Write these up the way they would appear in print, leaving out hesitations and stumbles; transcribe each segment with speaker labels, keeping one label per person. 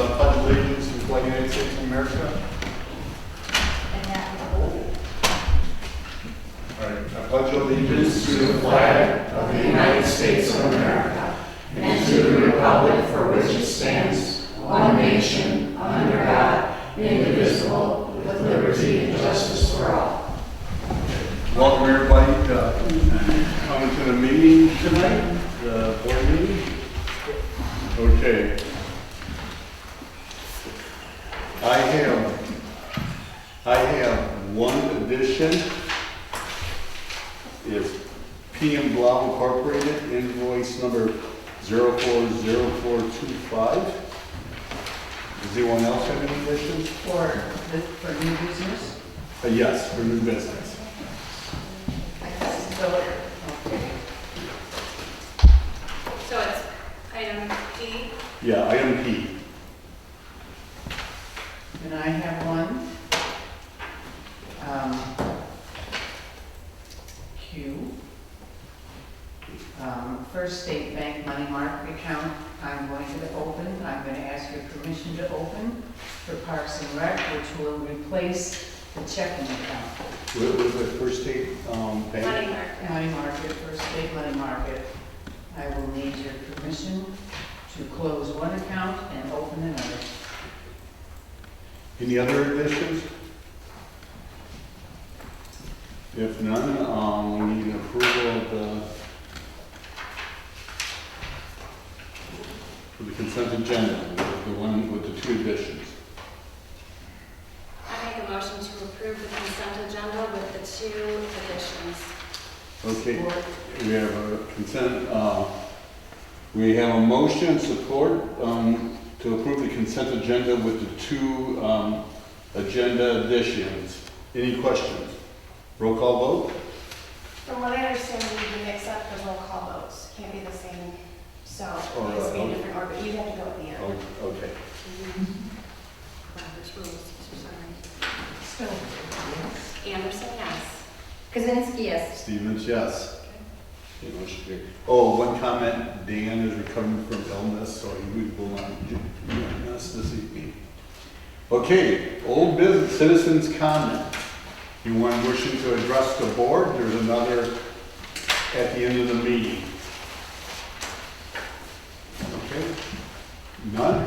Speaker 1: pledge allegiance to the flag of the United States of America.
Speaker 2: And that will
Speaker 1: All right, I pledge allegiance
Speaker 3: to the flag of the United States of America and to the republic for which it stands, one nation, under God, indivisible, with liberty and justice for all.
Speaker 1: Welcome everybody coming to the meeting tonight, the board meeting. Okay. I have one addition. Is PM Blau Incorporated invoice number 040425. Does anyone else have any additions?
Speaker 2: for new business.
Speaker 1: Yes, for new business.
Speaker 2: I guess so. Okay.
Speaker 4: So it's item D.
Speaker 1: Yeah, item P.
Speaker 2: And I have one. Q. First State Bank money market account I'm going to open. I'm going to ask your permission to open for Parks and Rec, which will replace the checking account.
Speaker 1: What was the First State Bank?
Speaker 4: Money market.
Speaker 2: Money market, First State money market. I will need your permission to close one account and open another.
Speaker 1: Any other additions? If none, we need an approval of the consent agenda, the one with the two additions.
Speaker 4: I make a motion to approve the consent agenda with the two additions.
Speaker 1: Okay, we have a consent, we have a motion support to approve the consent agenda with the two agenda additions. Any questions? Roll call vote?
Speaker 5: From what I understand, we can mix up the roll call votes. Can't be the same. So it has to be a different order. You'd have to go at the end.
Speaker 1: Oh, okay.
Speaker 4: Robert's rules, so sorry.
Speaker 2: Still,
Speaker 4: Anderson, yes.
Speaker 5: Kaczynski, yes.
Speaker 1: Stevens, yes. Okay, motion carried. Oh, one comment, Dan is recovering from illness, so he will not join us this evening. Okay, old business, citizens' comment. Anyone wishing to address the board? There's another at the end of the meeting. Okay, none?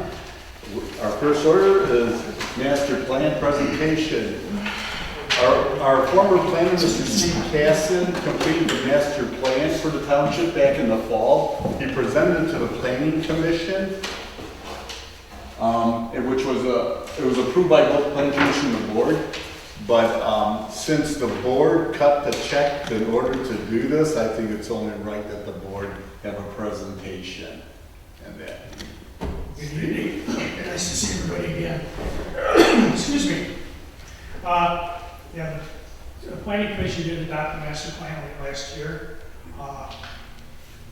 Speaker 1: Our first order is master plan presentation. Our former planner, Mr. Steve Casson, completed the master plan for the township back in the fall. He presented it to the planning commission, which was it was approved by both planning commission and the board. But since the board cut the check in order to do this, I think it's only right that the board have a presentation and that.
Speaker 6: Good evening. Nice to see everybody again. Excuse me. Yeah, the planning commission did adopt the master plan late last year.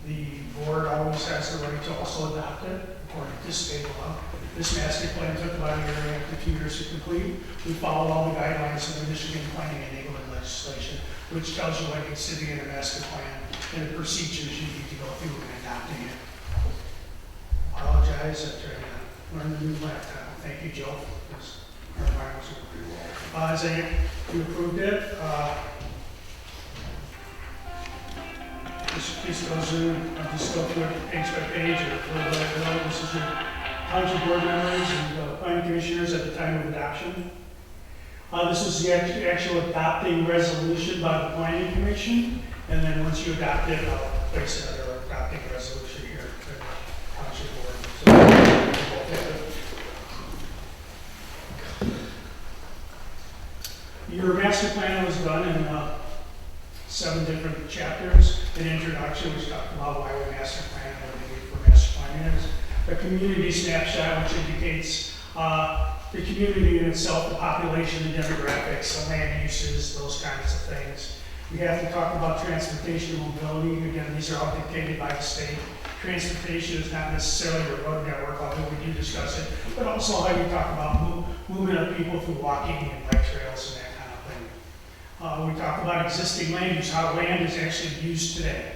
Speaker 6: The board always has the right to also adopt it according to state law. This master plan took about a year and a half to 2 years to complete. We followed all the guidelines of the Michigan planning enablement legislation, which tells you what needs to be in a master plan and the procedures you need to go through in adopting it. Apologize, I'm trying to learn the new laptop. Thank you, Joe. You approved it. This goes in, I'll just go through it page by page or a little bit. This is your township board members and planning commissioners at the time of adoption. This is the actual adopting resolution by the planning commission. And then once you adopt it, I'll place another adopting resolution here for the township board. Your master plan was done in 7 different chapters. An introduction, which talked about why we master plan and what the need for master plan is. A community snapshot, which indicates the community in itself, the population, the demographics, the land uses, those kinds of things. We have to talk about transportation and mobility. Again, these are all dictated by the state. Transportation is not necessarily the road network, although we do discuss it, but also how you talk about movement of people through walking and bike trails and that kind of thing. We talk about existing land use, how land is actually used today.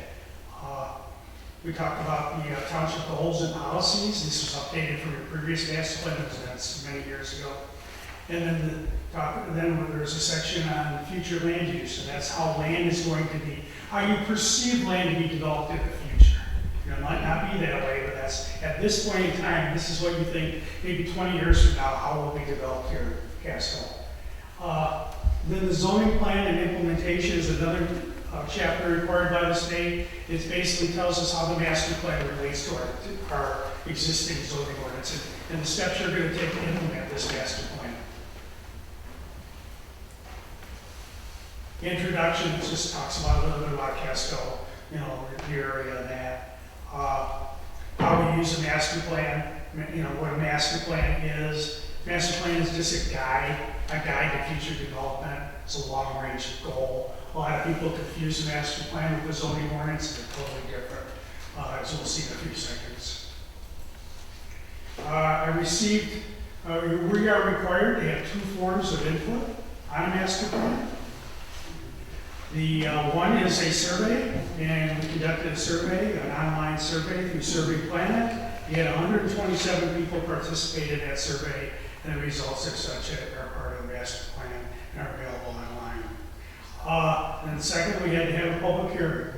Speaker 6: We talked about the township goals and policies. This was updated from your previous master plan, that's many years ago. And then there's a section on future land use, and that's how land is going to be, how you perceive land to be developed in the future. It might not be that way, but that's, at this point in time, this is what you think, maybe 20 years from now, how will be developed here in Casco. Then the zoning plan and implementation is another chapter required by the state. It basically tells us how the master plan relates to our existing zoning ordinance and the steps you're going to take to implement this master plan. The introduction just talks about a little bit about Casco, the area and that. How we use a master plan, what a master plan is. Master plan is just a guide to future development. It's a long-range goal. A lot of people confuse the master plan with the zoning ordinance, and they're totally different, as we'll see in a few seconds. We are required to have 2 forms of input on a master plan. The one is a survey, and we conducted a survey, an online survey through Survey Planet. We had 127 people participate in that survey, and the results are such that are part of the master plan and are available online. And second, we had to have a public hearing.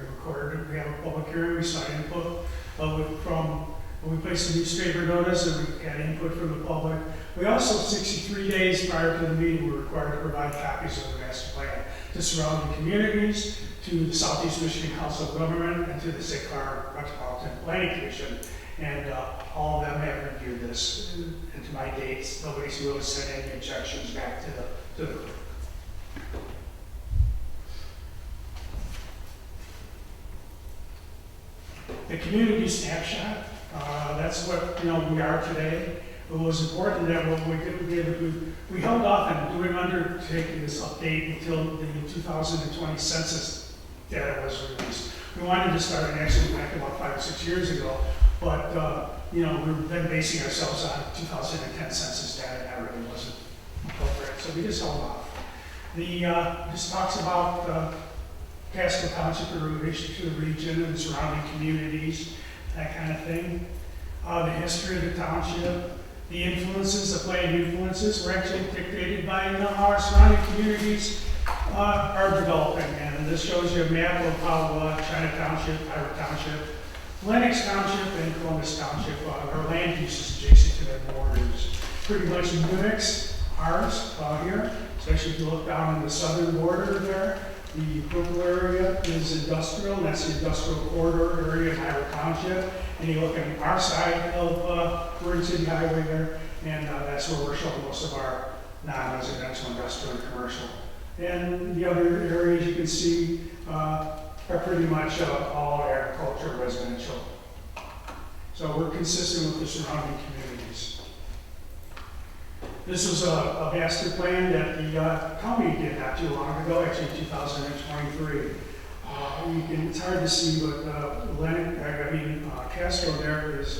Speaker 6: We have a public hearing, we sought input we placed a newspaper notice and we had input from the public. We also, 63 days prior to the meeting, were required to provide copies of the master plan to surrounding communities, to the Southeast Michigan Council of Government, and to the St. Clair Metropolitan Planning Commission. And all of them have reviewed this. And to my dates, nobody's really sent any objections back to the group. The community snapshot, that's what we are today. It was important that what we held off on undertaking this update until the 2020 census data was released. We wanted to start an action back about 5 or 6 years ago, but we've been basing ourselves on 2010 census data, and that really wasn't appropriate, so we just held off. This talks about Casco Township in relation to the region and surrounding communities, that kind of thing. The history of the township, the influences, the planned influences were actually dictated by how our surrounding communities are developing. And this shows you a map of how China Township, Ira Township, Lennox Township, and Columbus Township, our land use is adjacent to their borders. Pretty much mimics ours here, especially if you look down in the southern border there. The purple area is industrial, and that's the industrial corridor area in Ira Township. And you look at our side of Oregon City Highway there, and that's where we're showing most of our non-residential, industrial, and commercial. And the other areas you can see are pretty much all agriculture, residential. So we're consistent with the surrounding communities. This was a master plan that the county did not too long ago, actually 2023. It's hard to see, but Casco there is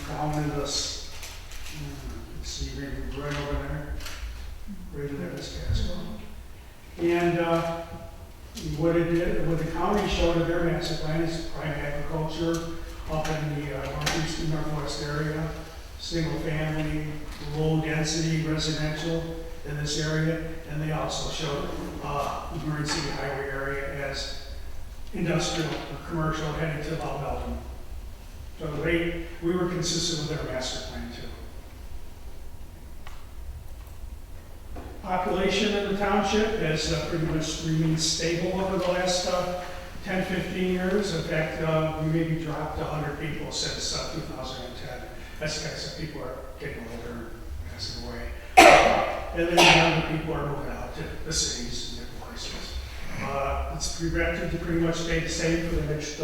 Speaker 6: down in this, let's see, maybe right over there. Right there is Casco. And what the county showed in their master plan is prime agriculture up in the northeast and northwest area, single family, low density residential in this area, and they also showed the Oregon City Highway area as industrial or commercial heading to Mount Belgium. So we were consistent with their master plan too. Population in the township has pretty much remained stable over the last 10, 15 years. In fact, we maybe dropped 100 people since 2010. That's because people are getting older and passing away. And then younger people are moving out to the cities and different places. It's projected to pretty much stay the same for the next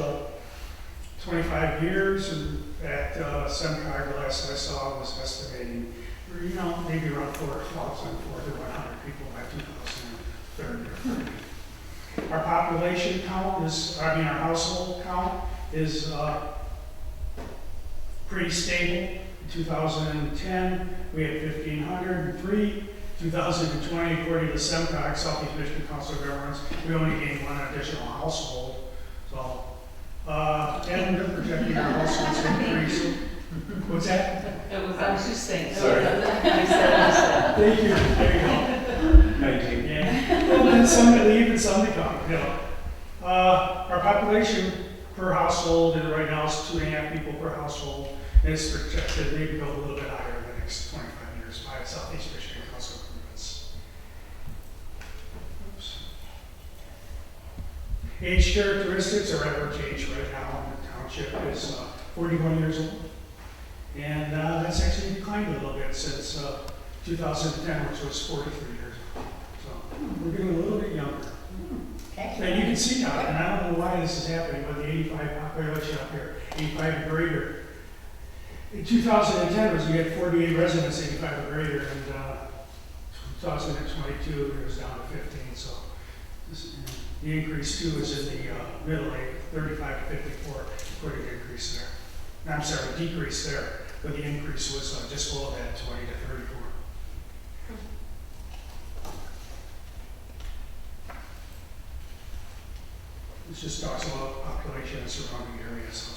Speaker 6: 25 years. In fact, SEMCOG, last I saw, was estimating, maybe around 4,000 to 100 people by 2030 or 30. Our population count our household count is pretty stable. In 2010, we had 1,503. 2020, according to SEMCOG, Southeast Michigan Council of Governments, we only gained 1 additional household. So And they're projecting our households to increase. What's that?
Speaker 2: It was, I was just saying.
Speaker 1: Sorry.
Speaker 2: I said.
Speaker 6: Thank you, there you go.
Speaker 1: 19.
Speaker 6: Yeah, well, then some to leave and some to come, you know. Our population per household, and right now is 2.5 people per household, and it's projected maybe go a little bit higher in the next 25 years by Southeast Michigan Council of Governments. Oops. Age characteristics, our average age right now in the township is 41 years old. And that's actually declined a little bit since 2010, which was 43 years old. So we're getting a little bit younger. And you can see now, and I don't know why this is happening, but the 85 population up here, 85 and greater. In 2010, we had 48 residents, 85 or greater, and 2022, it was down to 15. So this, the increase too is in the middle age, 35 to 54, quite an increase there. I'm sorry, decrease there, but the increase was just below that, 20 to 34. This just talks about population and surrounding areas.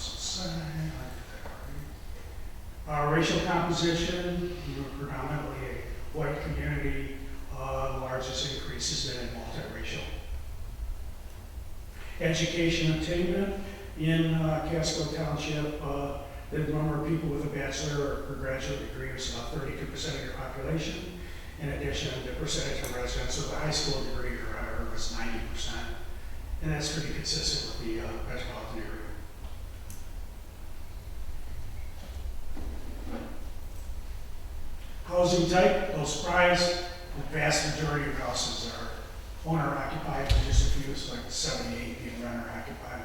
Speaker 6: Racial composition, we were predominantly a white community. The largest increase has been in multiracial. Education attainment in Casco Township, the number of people with a bachelor or graduate degree is about 32% of your population. In addition, the percentage of residents with a high school degree or higher was 90%. And that's pretty consistent with the metropolitan area. Housing type, no surprise, the vast majority of houses are owner occupied, but just a few, it's like 78 being renter occupied.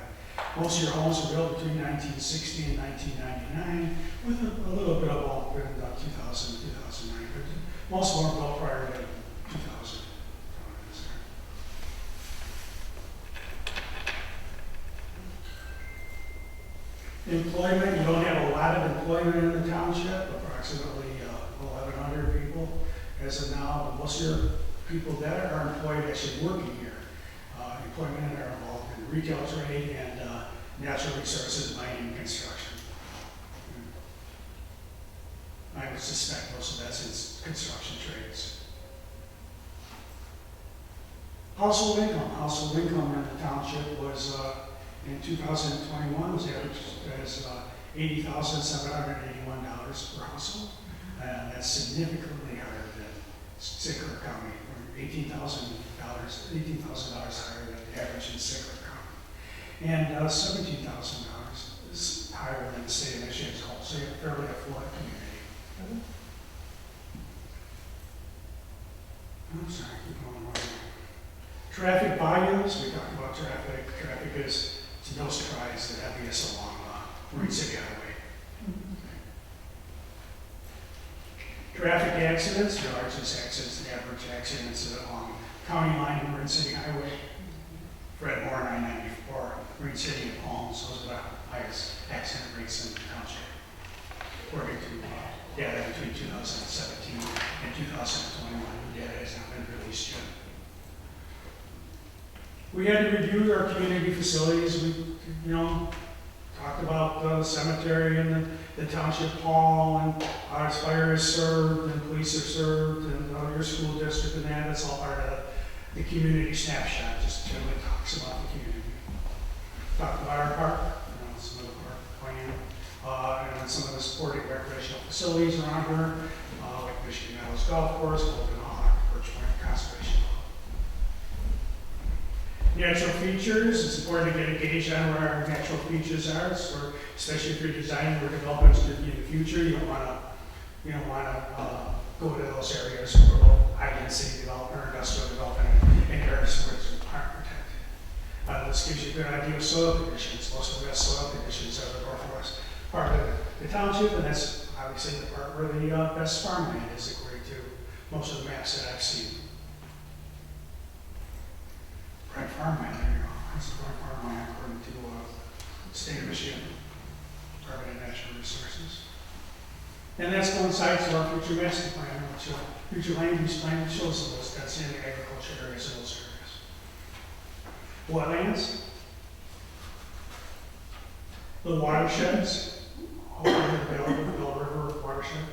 Speaker 6: Most of your homes were built between 1960 and 1999, with a little bit of bulk in 2000 and 2009, but most of them were built prior to 2000. Employment, you don't have a lot of employment in the township, approximately 1,100 people as of now. Most of your people that are employed actually working here. Employment are involved in retail trade and natural resources, mining, and construction. I would suspect most of that's in construction trades. Household income in the township was in 2021 was averaged as $80,781 per household. That's significantly higher than St. Clair County, or $18,000 higher than the average in St. Clair County. And $17,000 is higher than the state of Michigan as a whole, so you have a fairly affluent community. I'm sorry, keep going on. Traffic volumes, we talked about traffic. Traffic is, it's no surprise, the heaviest along Marine City Highway. Traffic accidents, the largest accidents, the average accidents along County Line and Marine City Highway. Fred Moore, 994, Marine City and Palms, those are the highest accident rates in the township, according to data between 2017 and 2021. The data has not been released yet. We had to review our community facilities. We, talked about the cemetery and the township hall, and our fire is served, and police are served, and your school district, and that's all part of the community snapshot. Just generally talks about the community. Talked about our park, some of the park plan, and then some of the supporting recreational facilities around here, like Michigan Meadows Golf Course, Golden Hawk, Birch Point Conservation. Natural features, it's important to get engaged on where our natural features are, especially if you're designing or developing in the future. You don't want to go to those areas where high density development or industrial development in areas where it's aren't protected. This gives you a good idea of soil conditions. Most of the best soil conditions are the northwest part of the township, and that's obviously the part where the best farmland is, according to most of the maps that I've seen. Right farmland, there you go. That's the right farmland according to the state of Michigan, Department of Natural Resources. And that's coincides to our future master plan, which future land use plan shows us that's in the agriculture areas in those areas. Wetlands. The watersheds, all over the Bell River watershed.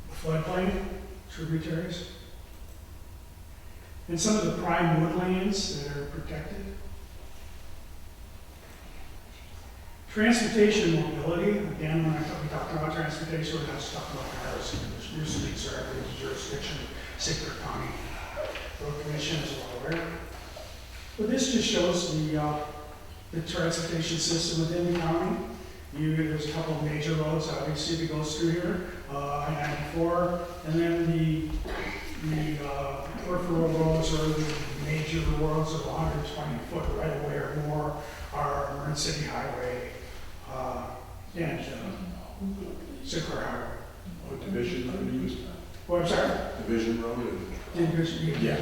Speaker 6: The floodplain, tributaries. And some of the prime woodlands that are protected. Transportation mobility, again, when we talk about transportation, we're not just talking about cars. Your streets are under the jurisdiction of St. Clair County Road Commission is well aware. But this just shows the transportation system within the county. There's a couple of major roads, obviously, that goes through here, I-94, and then the peripheral roads or the major roads of 120-foot right away or more are Marin City Highway and St. Clair Highway.
Speaker 1: What division are you using?
Speaker 6: Well, I'm sorry?
Speaker 1: Division Road?
Speaker 6: Yeah.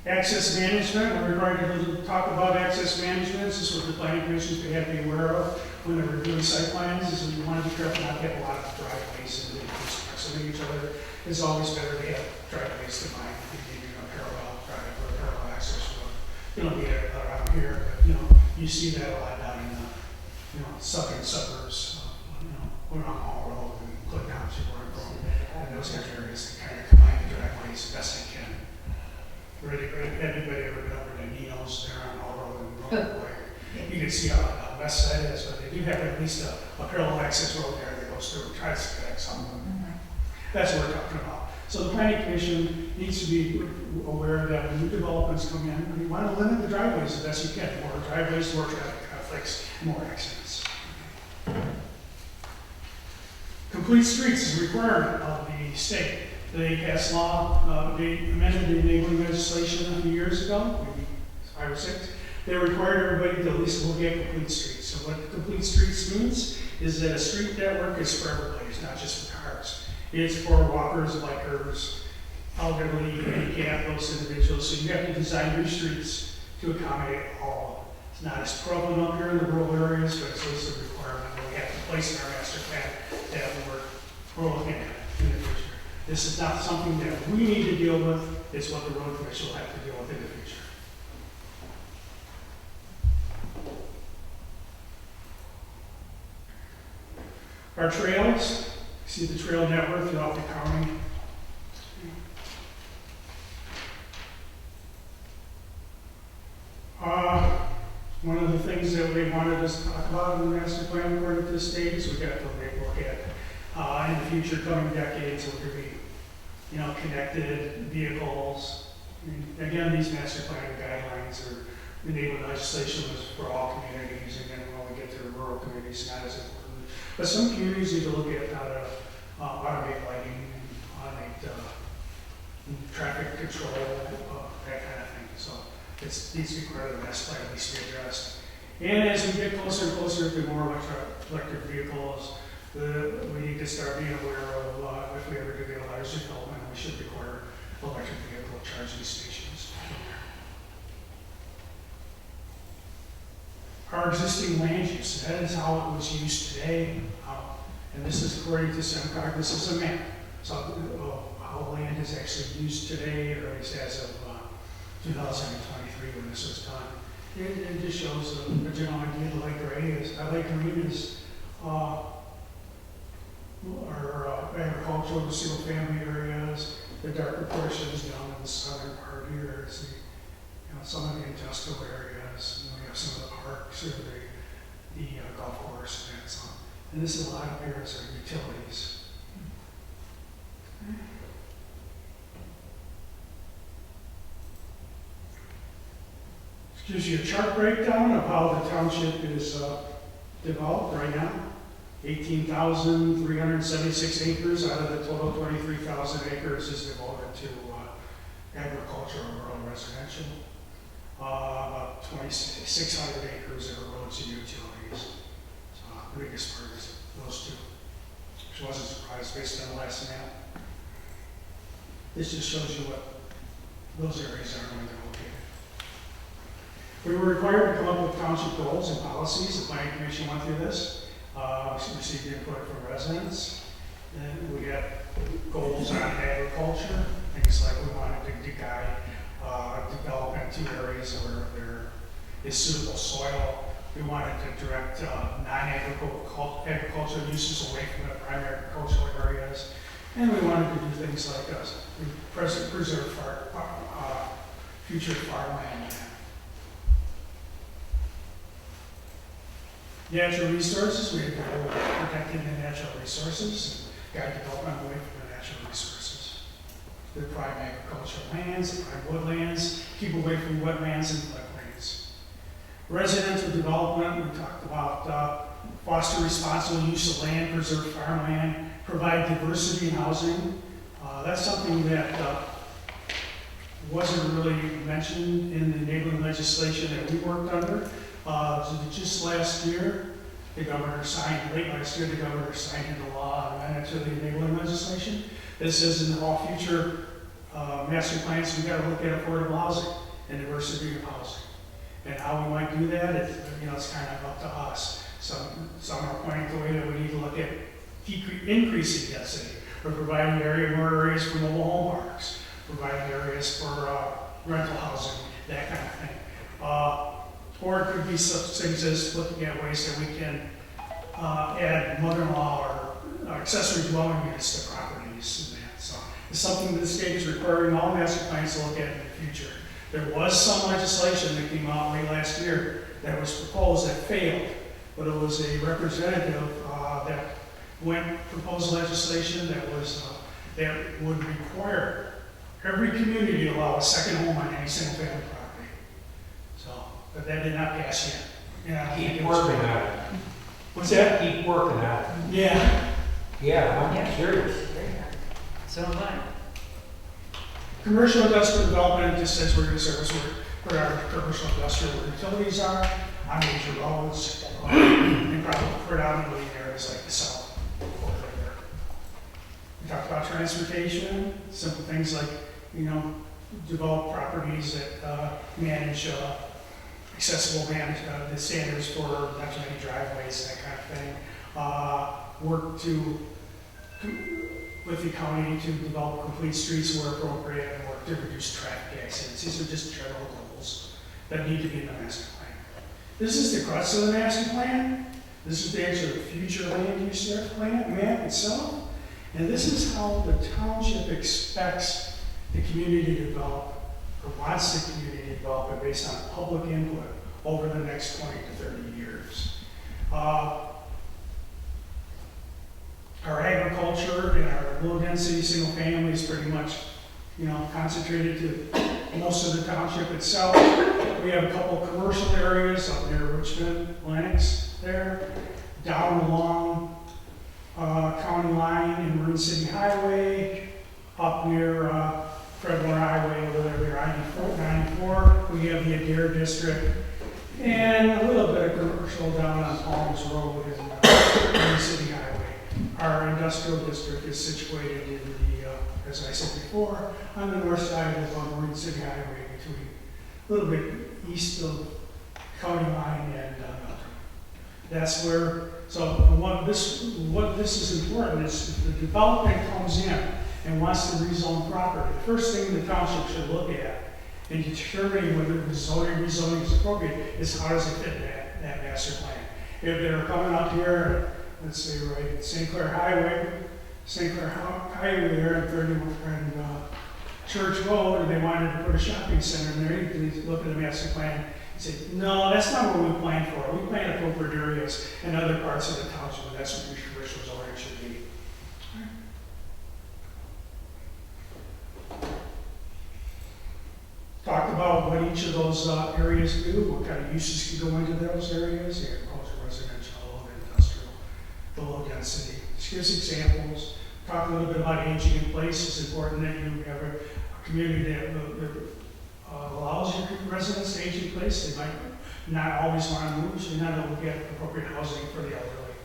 Speaker 6: Access management, we're going to talk about access management. This is what the planning commissions we have to be aware of when they're reviewing site plans, is we want to be careful not to have a lot of driveways and close proximity to each other. It's always better to have driveways combined, if you need a parallel drive or a parallel access road. You don't need it around here, but you see that a lot down in the southern suburbs, around Hall Road and Cliff Township, and those kind of areas that kind of combine the driveways as best they can. Everybody ever been over to Nino's there on Hall Road and Road Way? You can see how west side is, but they do have at least a parallel access road there that goes through and tries to connect some of them. That's what we're talking about. So the planning commission needs to be aware that when new developments come in, you want to limit the driveways as best you can. More driveways, more traffic conflicts, more accidents. Complete streets is a requirement of the state. They passed law, they amended the enabling legislation a few years ago, maybe 5 or 6. They required everybody to at least look at complete streets. So what complete streets means is that a street network is for everybody, it's not just for cars. It's for walkers, bikers, elderly, handicapped, those individuals. So you have to design your streets to accommodate all of them. It's not as prevalent up here in the rural areas, but it's also a requirement that we have to place in our master plan that we're looking at in the future. This is not something that we need to deal with, it's what the road commission will have to deal with in the future. Our trails, see the trail network throughout the county. One of the things that we wanted us to talk about in the master plan according to the state is we got to look at in the future coming decades, we're going to be, connected vehicles. Again, these master plan guidelines or enabling legislation was for all communities, and then when we get to the rural communities, not as important. But some communities need to look at how to automate lighting, automate traffic control, that kind of thing. So it needs to be part of the master plan, needs to be addressed. And as we get closer and closer to more electric vehicles, we need to start being aware of if we ever do get a large development, we should require electric vehicle charging stations. Our existing land use, that is how it was used today, and this is according to SEMCOG, this is a map. So how land is actually used today, or at least as of 2023 when this was done. It just shows the general idea. The light gray is, light green is our agricultural, single family areas. The darker portions down in the southern part here is some of the industrial areas. We have some of the parks or the golf course and so on. And this is a lot of areas are utilities. This gives you a chart breakdown of how the township is developed right now. 18,376 acres out of the total 23,000 acres is devoted to agriculture and rural residential. About 2,600 acres are roads and utilities. So the biggest part is those two, which wasn't surprised based on the last map. This just shows you what those areas are when they're located. We were required to come up with township goals and policies. The planning commission went through this. Received input from residents. And we have goals on agriculture, things like we wanted to guide development to areas where there is suitable soil. We wanted to direct non-agricultural uses away from the primary agricultural areas. And we wanted to do things like preserve future farmland. Natural resources, we have to protecting the natural resources, guide development away from the natural resources. The prime agricultural lands, the prime woodlands, keep away from wetlands and floodplains. Residential development, we talked about foster responsible use of land, preserve farmland, provide diversity in housing. That's something that wasn't really mentioned in the enabling legislation that we worked under. Just last year, late last year, the governor signed into law and amendment to the enabling legislation. This says in all future master plans, we've got to look at affordable housing and diversity of housing. And how we might do that, it's kind of up to us. Some are pointing the way that we need to look at increasing density, or providing more areas for mobile home parks, providing areas for rental housing, that kind of thing. Or it could be such things as looking at ways that we can add mother-in-law or accessory dwelling units to properties and that. So it's something that the state is requiring all master plans to look at in the future. There was some legislation that came out late last year that was proposed that failed, but it was a representative that proposed legislation that would require every community to allow a second home on any single family property. So, but that did not pass yet. Yeah,
Speaker 7: Keep working at it.
Speaker 6: What's that?
Speaker 7: Keep working at it.
Speaker 6: Yeah.
Speaker 7: Yeah, I'm
Speaker 2: Yeah.
Speaker 7: curious.
Speaker 2: So am I.
Speaker 6: Commercial industrial development just says we're going to service where our commercial industrial utilities are, on major roads, and probably predominantly in areas like the south. We talked about transportation, simple things like, develop properties that manage accessible the standards for not too many driveways, that kind of thing. Work with the county to develop complete streets where appropriate, and work to reduce traffic accidents. These are just general goals that need to be in the master plan. This is the crux of the master plan. This is the actual future land use map itself. And this is how the township expects the community to develop, or wants the community to develop it based on public input over the next 20 to 30 years. Our agriculture and our low density single family is pretty much, concentrated to most of the township itself. We have a couple commercial areas up near Richmond, Lennox there, down along county line and Marin City Highway, up near Fredmore Highway over there near I-94. We have the Adair District, and a little bit of commercial down on Palms Road and Marin City Highway. Our industrial district is situated in the, as I said before, on the north side of Marin City Highway, between a little bit east of county line and Belgium. That's where. So what this is important is if the development comes in and wants to rezone property, the first thing the township should look at in determining whether the rezoning is appropriate is how does it fit that master plan. If they're coming up here, let's say right at St. Clair Highway there and 30 and Church Road, and they wanted to put a shopping center in there, you can look at the master plan and say, no, that's not what we planned for. We planned appropriate areas in other parts of the township, and that's what your commercial zoning should be. Talked about what each of those areas do, what kind of uses can go into those areas, agriculture, residential, industrial, the low density. Just give us examples. Talk a little bit about aging in place. It's important that you have a community that allows your residents to age in place. They might not always want to move, so you know, look at appropriate housing for the elderly,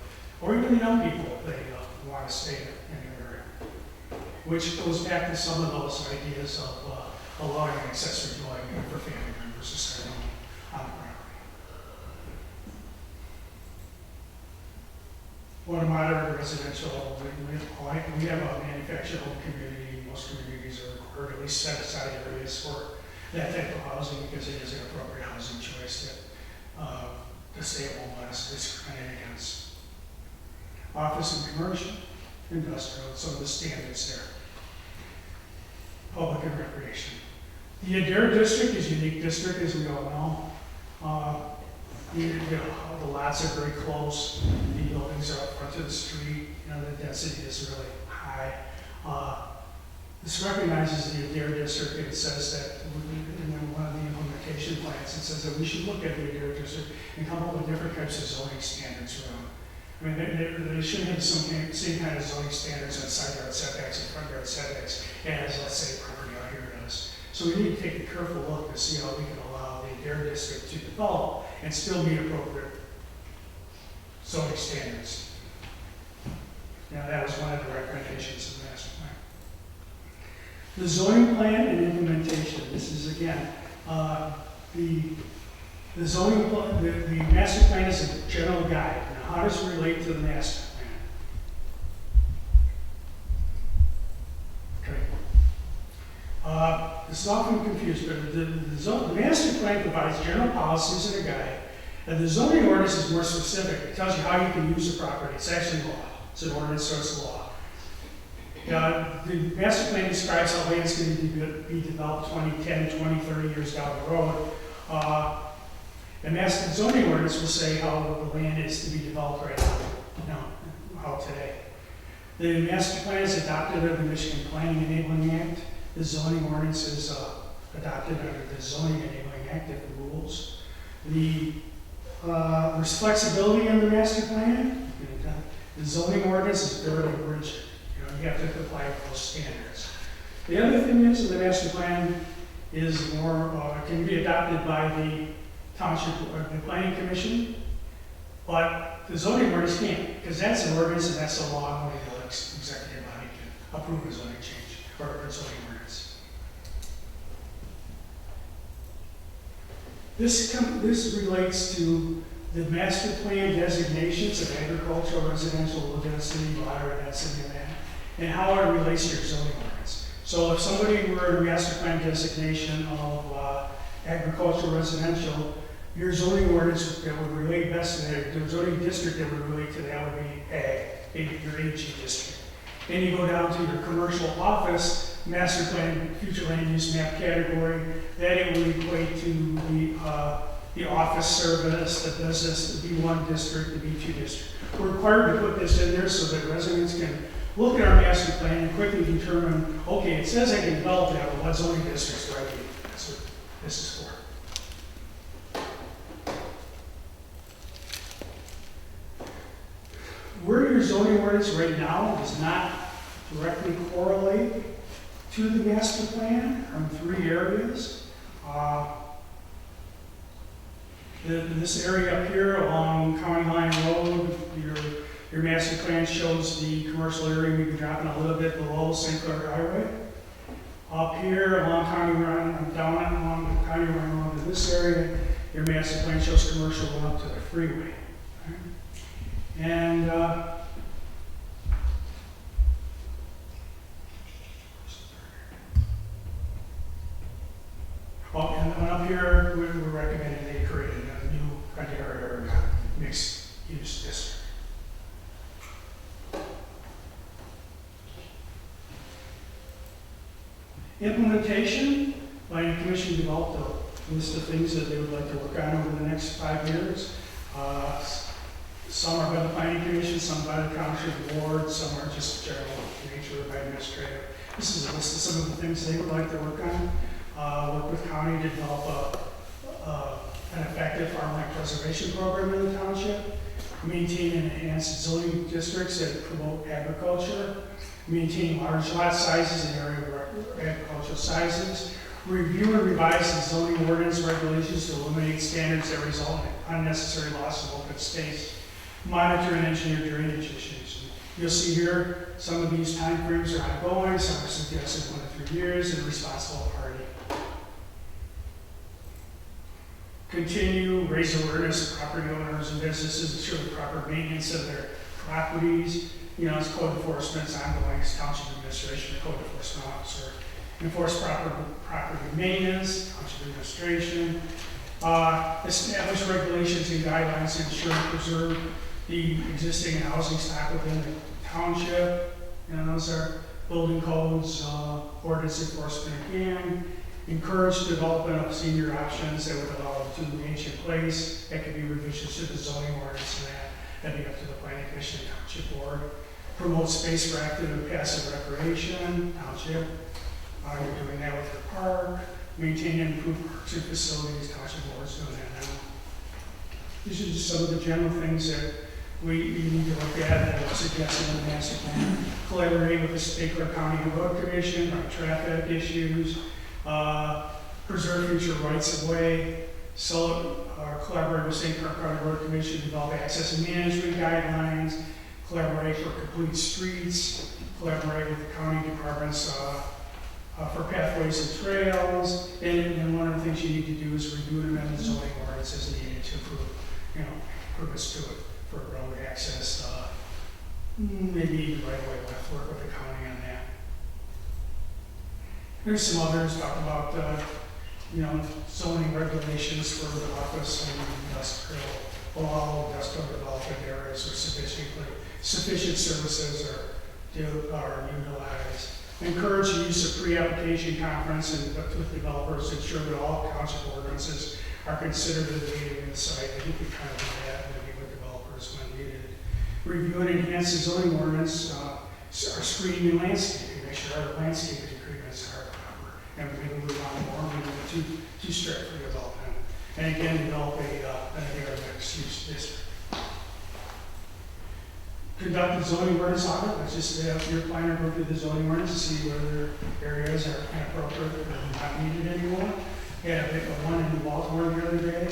Speaker 6: or even the young people if they want to stay in your area. Which goes back to some of those ideas of allowing accessory dwelling for family members to stay on the property. what a moderate residential, we have a manufactured home community. Most communities are required to at least set aside areas for that type of housing because it is an appropriate housing choice that the state won't let us discriminate against. Office and commercial, industrial, some of the standards there. Public and recreation. The Adair district is a unique district, as we all know. The lots are very close. The buildings are up front of the street. The density is really high. This recognizes the Adair district. It says that in one of the implementation plans, it says that we should look at the Adair district and come up with different types of zoning standards around. I mean, they should have same kind of zoning standards on side yard setbacks and front yard setbacks as, let's say, property out here does. So we need to take a careful look to see how we can allow the Adair district to develop and still meet appropriate zoning standards. Now, that was one of the recommendations of the master plan. The zoning plan and implementation. This is, again, the zoning plan, the master plan is a general guide. Now, how does it relate to the master plan? Okay. This is often confused, but the master plan provides general policies and a guide, and the zoning ordinance is more specific. It tells you how you can use the property. It's actually law. It's an ordinance, so it's law. The master plan describes how land is going to be developed 20, 10, 20, 30 years down the road. The master zoning ordinance will say how the land is to be developed right now, how today. The master plan is adopted under the Michigan Planning Enabling Act. The zoning ordinance is adopted under the Zoning Enabling Act, different rules. There's flexibility in the master plan. The zoning ordinance is fairly rigid. You have to comply with those standards. The other thing is, the master plan is more, can be adopted by the township or the planning commission, but the zoning ordinance can't, because that's an ordinance and that's a law, and only the executive body can approve a zoning change or a zoning ordinance. This relates to the master plan designations of agricultural, residential, low density, moderate density, and how it relates to your zoning ordinance. So if somebody were in a master plan designation of agricultural, residential, your zoning ordinance that would relate best to that, the zoning district that would relate to that would be ag, your AG district. Then you go down to your commercial office, master plan, future land use map category, that it would equate to the office service, the business, the B1 district, the B2 district. We're required to put this in there so that residents can look at our master plan and quickly determine, okay, it says I can develop that, but what zoning districts do I need? That's what this is for. Where your zoning ordinance right now does not directly correlate to the master plan from 3 areas. This area up here along County Line Road, your master plan shows the commercial area maybe dropping a little bit below St. Clair Highway. Up here along County Line, down along County Line Road in this area, your master plan shows commercial going up to the freeway. And and up here, we're recommending they create a new area mixed use district. Implementation, planning commission developed a list of things that they would like to work on over the next 5 years. Some are by the planning commission, some by the township board, some are just general nature by administrator. This is a list of some of the things they would like to work on. Work with county to develop an effective farmland preservation program in the township. Maintain and enhance zoning districts that promote agriculture. Maintain large lot sizes in area of agricultural sizes. Review and revise the zoning ordinance regulations to eliminate standards that result in unnecessary loss of open space. Monitor and engineer drainage issues. You'll see here some of these timeframes are ongoing, some are suggested 1 to 3 years, and responsible party. Continue, raise awareness of property owners and businesses, ensure the proper maintenance of their properties. You know, it's code enforcement, it's ongoing, it's township administration, the code enforcement officer. Enforce property maintenance, township administration. Establish regulations and guidelines to ensure and preserve the existing housing stock within the township. And those are building codes, ordinance enforcement again. Encourage development of senior options that would allow them to age in place. That could be revisions to the zoning ordinance and that'd be up to the planning commission and township board. Promote space for active and passive recreation, township. You're doing that with your park. Maintain and improve parks and facilities, township board's doing that now. These are just some of the general things that we need to look at that are suggested in the master plan. Collaborate with the St. Clair County Road Commission on traffic issues. Preserve future rights of way. Collaborate with St. Clair County Road Commission, develop access and management guidelines. Collaborate for complete streets. Collaborate with the county departments for pathways and trails. And one of the things you need to do is review and amend the zoning ordinance as needed to improve, improvements to it for road access. Maybe even right away, we'll have to work with the county on that. There's some others, talk about, zoning regulations for the office and industrial, all industrial development areas are sufficient services are utilized. Encourage the use of pre-application conference and with developers to ensure that all township ordinances are considered in the meeting of the site. I think we kind of do that maybe with developers when needed. Review and enhance the zoning ordinance, our screening and landscaping, make sure our landscaping agreements are proper. And maybe move on more, maybe too strict for development. And again, develop an area of mixed-use district. Conduct the zoning ordinance audit. Let's just have your planner go through the zoning ordinance to see whether areas are inappropriate or not needed anymore. Had a one in Baltimore the other day.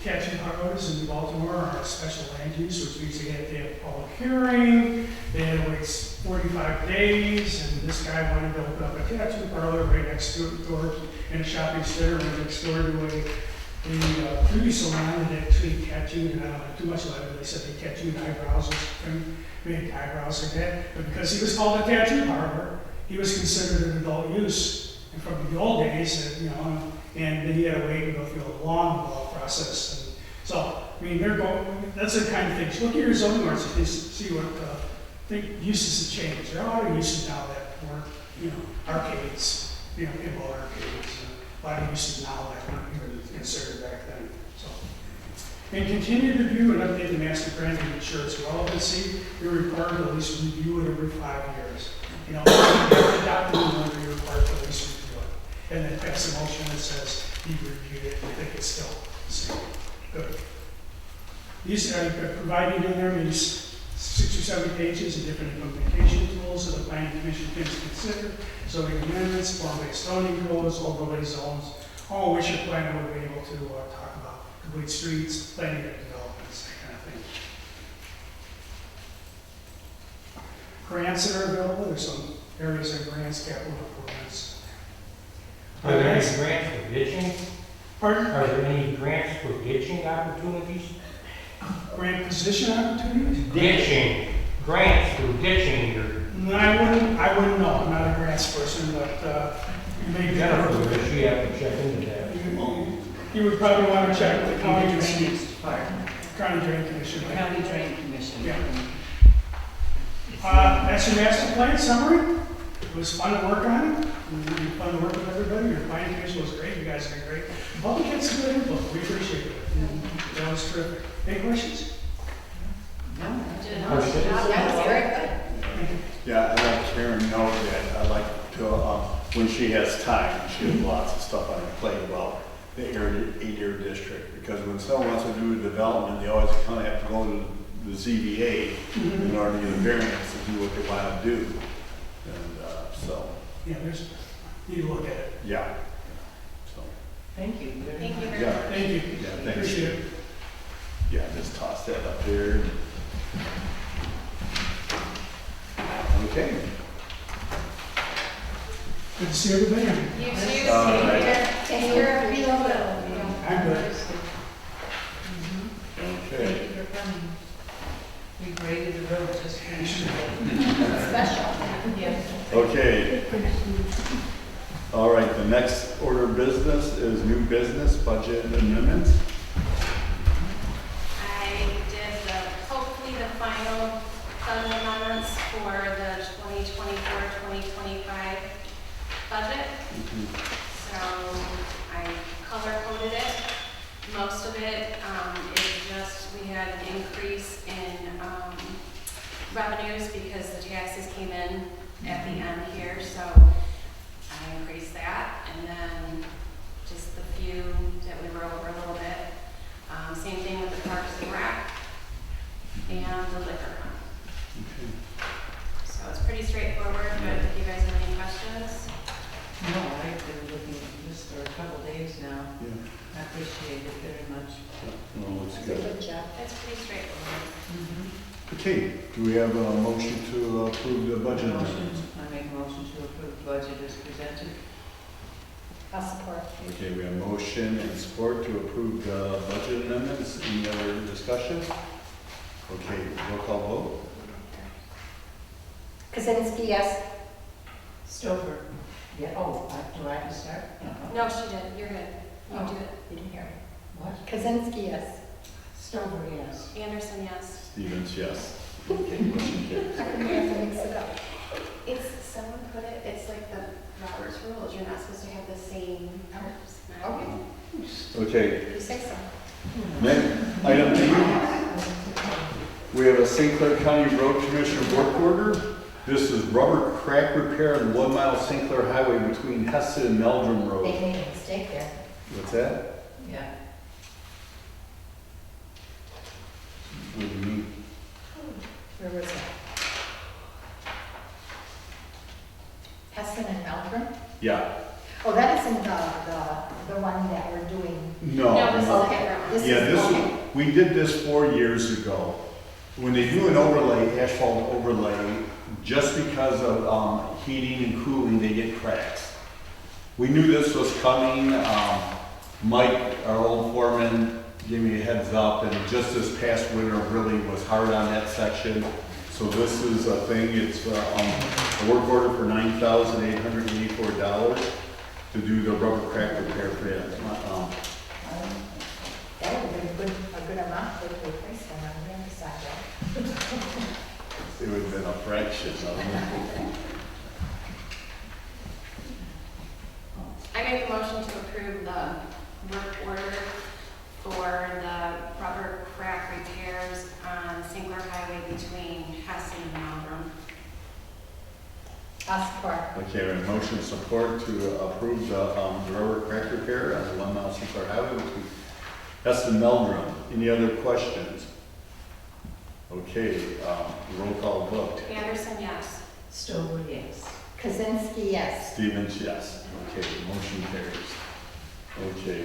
Speaker 6: Tattoo parlors in Baltimore are a special land use, which means they have a public hearing. They had to wait 45 days, and this guy wanted to open up a tattoo parlor right next door in a shopping center right next door to a beauty salon that actually tattooed, I don't know too much about it, but they said they tattooed eyebrows and made eyebrows like that. But because he was called a tattoo parlor, he was considered an adult use. And from the old days, and then he had to wait and go through a long process. And so, that's the kind of things. Look at your zoning ordinance and see what uses have changed. There are a lot of uses now that weren't, arcades, pinball arcades. A lot of uses now that weren't even considered back then. So, and continue to review and update the master plan to ensure its relevancy. You're required to at least review it every 5 years. Adopt the new one, you're required to at least review it. And then pass a motion that says you reviewed it and think it's still the same. Good. These are provided in there, maybe 6 or 7 pages of different implementation tools that the planning commission can consider. Zoning amendments, form-based zoning codes, overlay zones, all which your planner would be able to talk about. Complete streets, planning and developments, that kind of thing. Grants that are available, there's some areas of grants, capital improvements.
Speaker 7: Are there any grants for ditching?
Speaker 6: Pardon?
Speaker 7: Are there any grants for ditching opportunities?
Speaker 6: Grant position opportunities?
Speaker 7: Ditching, grants for ditching your.
Speaker 6: I wouldn't know, I'm not a grants person, but you may be.
Speaker 7: Jennifer, does she have to check into that?
Speaker 6: You would probably want to check with the county drain,
Speaker 2: Drainage Department,
Speaker 6: county drain commission. right?
Speaker 2: County Drain Commission.
Speaker 6: Yeah. That's your master plan summary. It was fun to work on it. Fun to work with everybody. Your planning commission was great. You guys did great. The public had some good input. We appreciate it. That was terrific. Any questions?
Speaker 2: No,
Speaker 4: That was very good.
Speaker 1: Yeah, I let Karen know that I like to, when she has time, she has lots of stuff on her plate about the area district. Because when someone wants to do a development, they always kind of have to go to the ZBA in order to get a variance to do what they want to do. And so.
Speaker 6: Yeah, need to look at it.
Speaker 1: Yeah. So.
Speaker 2: thank you very
Speaker 4: Thank you
Speaker 2: much.
Speaker 4: very
Speaker 1: Yeah.
Speaker 4: much.
Speaker 6: Thank you.
Speaker 1: Yeah, thanks.
Speaker 6: Appreciate it.
Speaker 1: Yeah, just toss that up there. Okay.
Speaker 6: Good to see everybody.
Speaker 4: You too.
Speaker 1: All right.
Speaker 4: Take care of you.
Speaker 6: I'm good.
Speaker 2: Thank you for coming. We graded the road just for you.
Speaker 3: Special.
Speaker 2: Yes.
Speaker 1: Okay. All right, the next order of business is new business budget amendments.
Speaker 4: I did hopefully the final fund amendments for the 2024-2025 budget. So I color coded it. Most of it is just, we had an increase in revenues because the taxes came in at the end here, so I increased that. And then just the few that we were over a little bit. Same thing with the Parks and Rec and the liquor fund. So it's pretty straightforward, but if you guys have any questions.
Speaker 2: No, I've been looking at this for a couple days now.
Speaker 1: Yeah.
Speaker 2: I appreciate it very much.
Speaker 1: No, looks
Speaker 3: That's a
Speaker 1: good.
Speaker 3: good job.
Speaker 4: It's pretty straightforward.
Speaker 1: Okay, do we have a motion to approve the budget
Speaker 2: Motion,
Speaker 1: amendments?
Speaker 2: I make a motion to approve the budget as presented.
Speaker 3: I'll support.
Speaker 1: Okay, we have motion and support to approve the budget amendments. Any other discussion? Okay, roll call vote.
Speaker 3: Kazinsky, yes.
Speaker 2: Stover. Yeah, oh, do I have to start?
Speaker 4: No, she did. You're good. You
Speaker 2: Oh.
Speaker 4: do it.
Speaker 3: You didn't hear me.
Speaker 2: What?
Speaker 3: Kazinsky, yes.
Speaker 2: Stover, yes.
Speaker 4: Anderson, yes.
Speaker 1: Stevens, yes. Okay, motion carries.
Speaker 3: I think we have to mix it up.
Speaker 5: It's, someone put it, it's like the Robert's rules, you're not supposed to have the same terms.
Speaker 3: Okay,
Speaker 1: Okay,
Speaker 3: you say so.
Speaker 1: next, item D, we have a St. Clair County Road Commissioner work order. This is rubber crack repair on 1 mile St. Clair Highway between Heston and Meldrum
Speaker 3: They
Speaker 1: Road.
Speaker 3: made a mistake there.
Speaker 1: What's that?
Speaker 2: Yeah.
Speaker 1: What do you mean?
Speaker 3: Where was it? Heston and Meldrum?
Speaker 1: Yeah,
Speaker 3: Oh, that isn't the one that we're doing.
Speaker 1: no.
Speaker 4: No, this is
Speaker 1: no.
Speaker 4: a different one.
Speaker 3: This
Speaker 1: Yeah,
Speaker 3: is, okay.
Speaker 1: we did this 4 years ago. When they do an overlay, asphalt overlay, just because of heating and cooling, they get cracks. We knew this was coming. Mike, our old foreman, gave me a heads up, and just this past winter really was hard on that section. So this is a thing, it's a work order for $9,884 to do the rubber crack repair for that.
Speaker 3: That would have been a good amount to replace them on the other side, right?
Speaker 1: It would have been a fraction of it.
Speaker 4: I make a motion to approve the work order for the rubber crack repairs on St. Clair Highway between Heston and Meldrum.
Speaker 3: I'll support.
Speaker 1: Okay, we have motion support to approve the rubber crack repair on the 1 mile St. Clair Highway between Heston and Meldrum. Any other questions? Okay, roll call vote.
Speaker 4: Anderson, yes.
Speaker 2: Stover, yes.
Speaker 3: Kazinsky, yes.
Speaker 1: Stevens, yes. Okay, motion carries. Okay.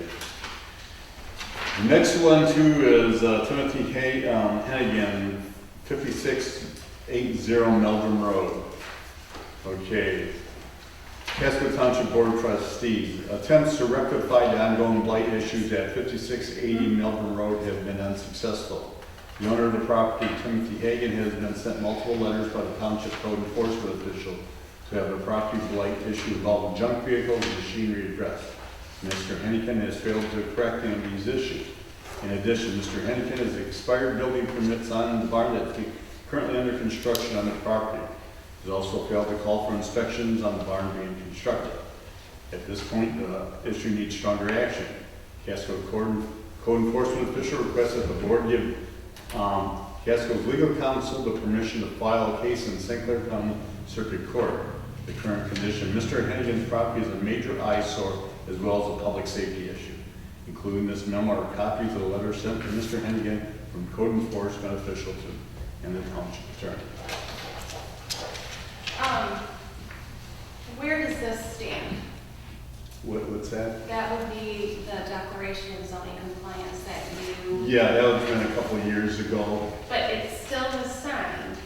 Speaker 1: The next one too is Timothy Hennigan, 5680 Meldrum Road. Okay. Casco Township Board of Trustees, attempts to rectify the ongoing blight issues at 5680 Meldrum Road have been unsuccessful. The owner of the property, Timothy Hagan, has been sent multiple letters by the township code enforcement official to have the property blight issue involving junk vehicles and machinery addressed. Mr. Hennigan has failed to correct any of these issues. In addition, Mr. Hennigan has expired building permits on the barn that's currently under construction on the property. He has also failed to call for inspections on the barn being constructed. At this point, the issue needs stronger action. Casco code enforcement official requests that the board give Casco's legal counsel the permission to file a case in St. Clair County Circuit Court. The current condition, Mr. Hennigan's property is a major eyesore as well as a public safety issue. Including this memo are copies of the letter sent to Mr. Hennigan from code enforcement official to and the township attorney.
Speaker 4: Where does this stand?
Speaker 1: What's that?
Speaker 4: That would be the declaration of zoning compliance that you.
Speaker 1: Yeah, that was been a couple of years ago.
Speaker 4: But it still is signed.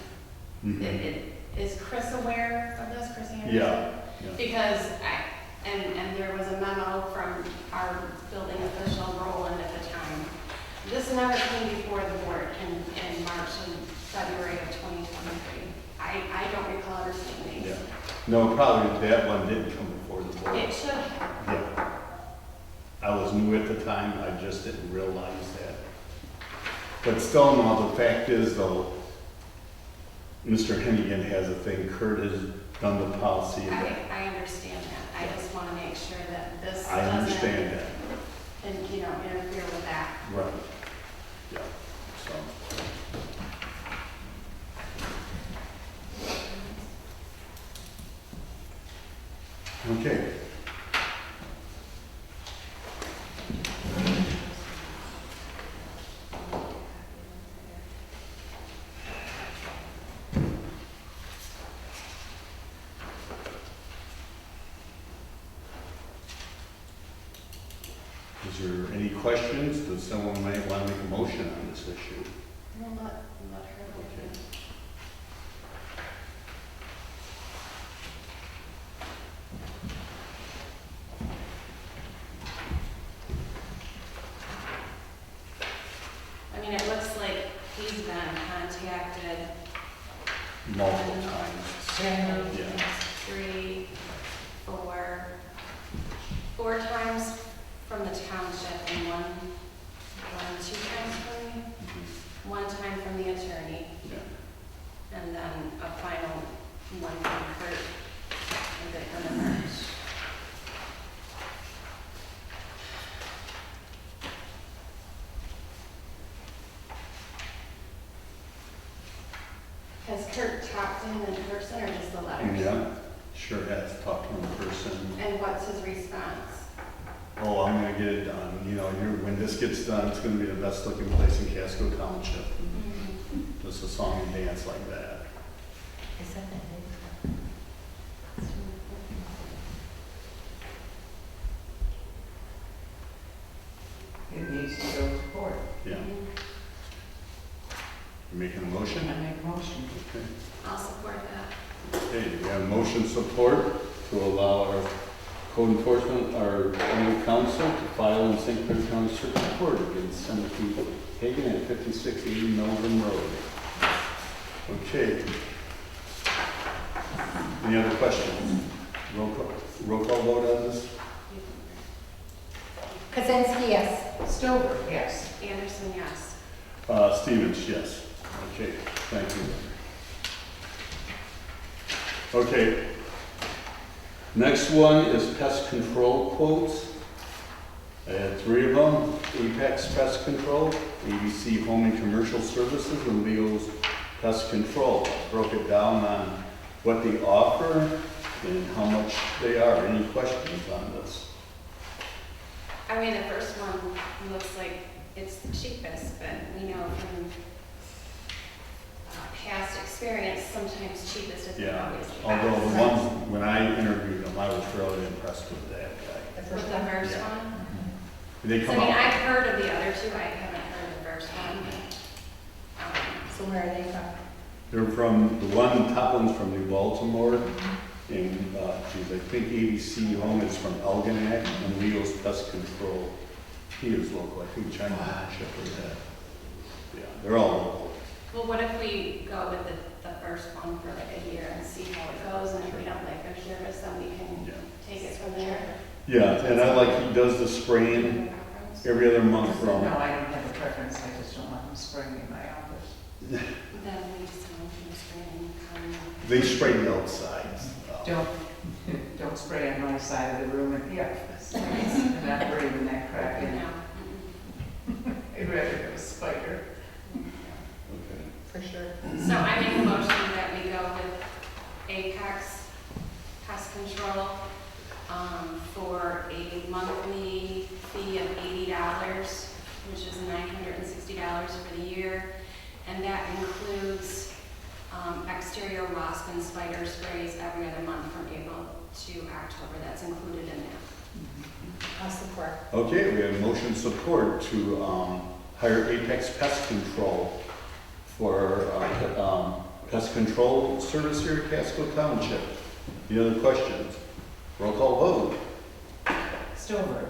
Speaker 1: Mhm.
Speaker 4: Is Chris aware of this, Chris Anderson?
Speaker 1: Yeah.
Speaker 4: Because and there was a memo from our building official, Roland, at the time. This never came before the board in March February of 2023. I don't recall ever seeing these.
Speaker 1: Yeah. No, probably that one didn't come before the board.
Speaker 4: It should have.
Speaker 1: Yeah. I was new at the time, I just didn't realize that. But still, no, the fact is though, Mr. Hennigan has a thing, Kurt has done the policy. And
Speaker 4: I understand that. I just want to make sure that this
Speaker 1: I
Speaker 4: doesn't,
Speaker 1: understand that.
Speaker 4: and, interfere with that.
Speaker 1: Right. Yeah, so. Okay. Is there any questions? Does someone might want to make a motion on this issue?
Speaker 4: No, not her.
Speaker 1: Okay.
Speaker 4: I mean, it looks like he's been contacted
Speaker 1: Multiple times.
Speaker 4: two,
Speaker 1: Yeah.
Speaker 4: 3, 4 times from the township and two times from me,
Speaker 1: Mhm.
Speaker 4: 1 time from the attorney,
Speaker 1: Yeah.
Speaker 4: and then a final one from Kurt in the March. Has Kurt talked to him in person or just the letters?
Speaker 1: Yeah, sure has talked to him in person.
Speaker 4: And what's his response?
Speaker 1: Oh, I'm gonna get it done. You know, when this gets done, it's gonna be the best looking place in Casco Township. Just a song and dance like that.
Speaker 2: Is that the It needs to go to court.
Speaker 1: Yeah. You making a motion?
Speaker 2: I make a motion.
Speaker 1: Okay.
Speaker 4: I'll support that.
Speaker 1: Okay, we have motion support to allow our code enforcement, our legal counsel to file in St. Clair County Circuit Court against Timothy Hagan at 5680 Melvin Road. Okay. Any other questions? Roll call vote on this?
Speaker 3: Kazinsky, yes.
Speaker 2: Stover, yes.
Speaker 4: Anderson, yes.
Speaker 1: Stevens, yes. Okay, thank you. Okay. Next one is pest control quotes. I had 3 of them. Apex Pest Control, ABC Home and Commercial Services, and Leo's Pest Control. Broke it down on what they offer and how much they are. Any questions on this?
Speaker 4: I mean, the first one looks like it's the cheapest, but we know from past experience, sometimes cheapest isn't
Speaker 1: Yeah,
Speaker 4: always the
Speaker 1: although the
Speaker 4: best.
Speaker 1: ones, when I interviewed them, I was really impressed with that guy.
Speaker 4: With the first
Speaker 1: Yeah.
Speaker 4: one?
Speaker 1: They
Speaker 4: So,
Speaker 1: come
Speaker 4: I mean,
Speaker 1: out,
Speaker 4: I've heard of the other two, I haven't heard of the first one.
Speaker 3: So where are they from?
Speaker 1: they're from, the top one's from New Baltimore, and, geez, I think ABC Home is from Elginak, and Leo's Pest Control, he is local, I think China Township or that. Yeah, they're all local.
Speaker 4: Well, what if we go with the first one for like a year and see how it goes, and if we don't like their service, then we can
Speaker 1: Yeah.
Speaker 4: take it from there?
Speaker 1: Yeah, and I like, he does the spraying every other month
Speaker 2: No,
Speaker 1: from,
Speaker 2: I don't have a preference, I just don't want them spraying in my office.
Speaker 4: Then we just don't spray and
Speaker 1: they spray the outsides.
Speaker 2: Don't spray on my side of the room at the office. I'm not breathing that crack in.
Speaker 4: No.
Speaker 2: I'd rather have a spider.
Speaker 1: Okay.
Speaker 3: For sure.
Speaker 4: So I make a motion that we go with Apex Pest Control for a monthly fee of $80, which is $960 for the year. And that includes exterior wasp and spider sprays every other month from April to October. That's included in that.
Speaker 3: I'll support.
Speaker 1: Okay, we have motion support to hire Apex Pest Control for pest control service here at Casco Township. Any other questions? Roll call vote.
Speaker 2: Stover.